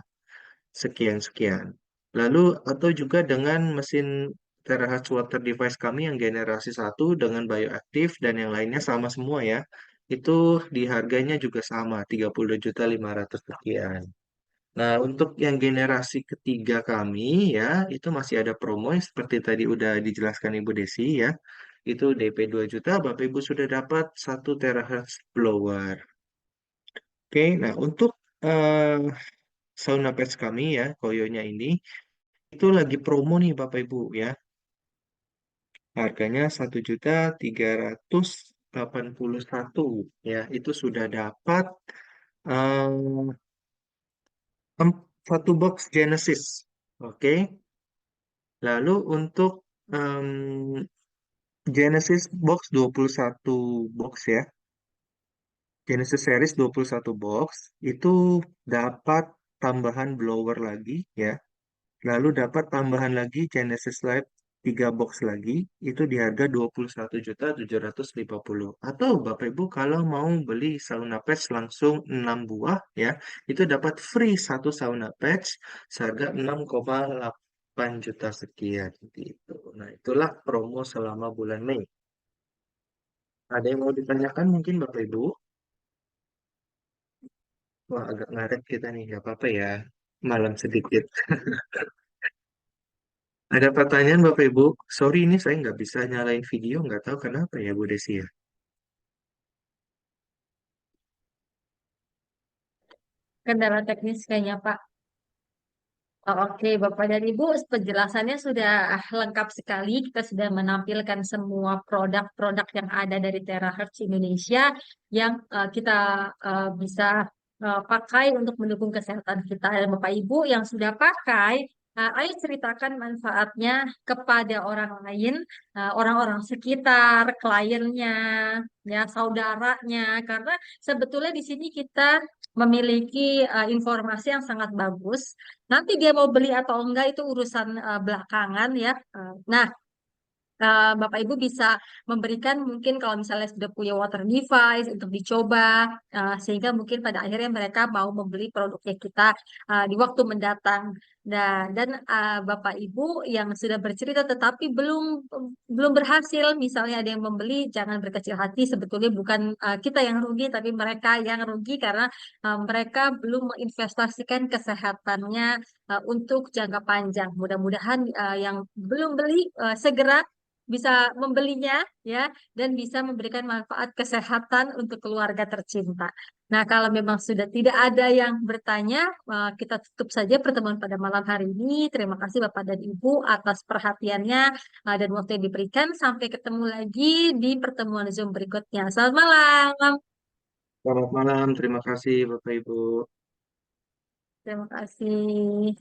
sekian-sekian. Lalu atau juga dengan mesin terahertz water device kami yang generasi 1 dengan bioaktif dan yang lainnya sama semua ya. Itu di harganya juga sama 32.500 sekian. Nah, untuk yang generasi ketiga kami ya, itu masih ada promo yang seperti tadi udah dijelaskan Ibu Desi ya. Itu DP 2 juta, Bapak Ibu sudah dapat 1 terahertz blower. Oke, nah untuk eh, sauna patch kami ya, koyonya ini itu lagi promo nih Bapak Ibu ya. Harganya 1.381.000 ya. Itu sudah dapat em, satu box Genesis. Oke. Lalu untuk em, Genesis box 21 box ya. Genesis series 21 box itu dapat tambahan blower lagi ya. Lalu dapat tambahan lagi Genesis Live 3 box lagi, itu di harga 21.750. Atau Bapak Ibu kalau mau beli sauna patch langsung 6 buah ya, itu dapat free satu sauna patch seharga 6,8 juta sekian gitu. Nah, itulah promo selama bulan Mei. Ada yang mau ditanyakan mungkin Bapak Ibu? Wah, agak ngaret kita nih, nggak apa-apa ya. Malam sedikit. Ada pertanyaan Bapak Ibu? Sorry ini saya nggak bisa nyalain video, nggak tahu kenapa ya Bu Desi ya. Kendala teknis kayaknya Pak. Oh, oke, Bapak dan Ibu, penjelasannya sudah lengkap sekali. Kita sudah menampilkan semua produk-produk yang ada dari Terahertz Indonesia yang kita bisa pakai untuk mendukung kesehatan kita. Dan Bapak Ibu yang sudah pakai, ayo ceritakan manfaatnya kepada orang lain, orang-orang sekitar, kliennya, ya saudaranya. Karena sebetulnya di sini kita memiliki informasi yang sangat bagus. Nanti dia mau beli atau enggak itu urusan belakangan ya. Nah, Bapak Ibu bisa memberikan mungkin kalau misalnya sudah punya water device untuk dicoba, sehingga mungkin pada akhirnya mereka mau membeli produknya kita di waktu mendatang. Dan Bapak Ibu yang sudah bercerita tetapi belum berhasil, misalnya ada yang membeli, jangan berkecil hati. Sebetulnya bukan kita yang rugi, tapi mereka yang rugi karena mereka belum menginvestasikan kesehatannya untuk jangka panjang. Mudah-mudahan yang belum beli segera bisa membelinya ya dan bisa memberikan manfaat kesehatan untuk keluarga tercinta. Nah, kalau memang sudah tidak ada yang bertanya, kita tutup saja pertemuan pada malam hari ini. Terima kasih Bapak dan Ibu atas perhatiannya dan waktu yang diberikan. Sampai ketemu lagi di pertemuan Zoom berikutnya. Selamat malam. Selamat malam, terima kasih Bapak Ibu. Terima kasih.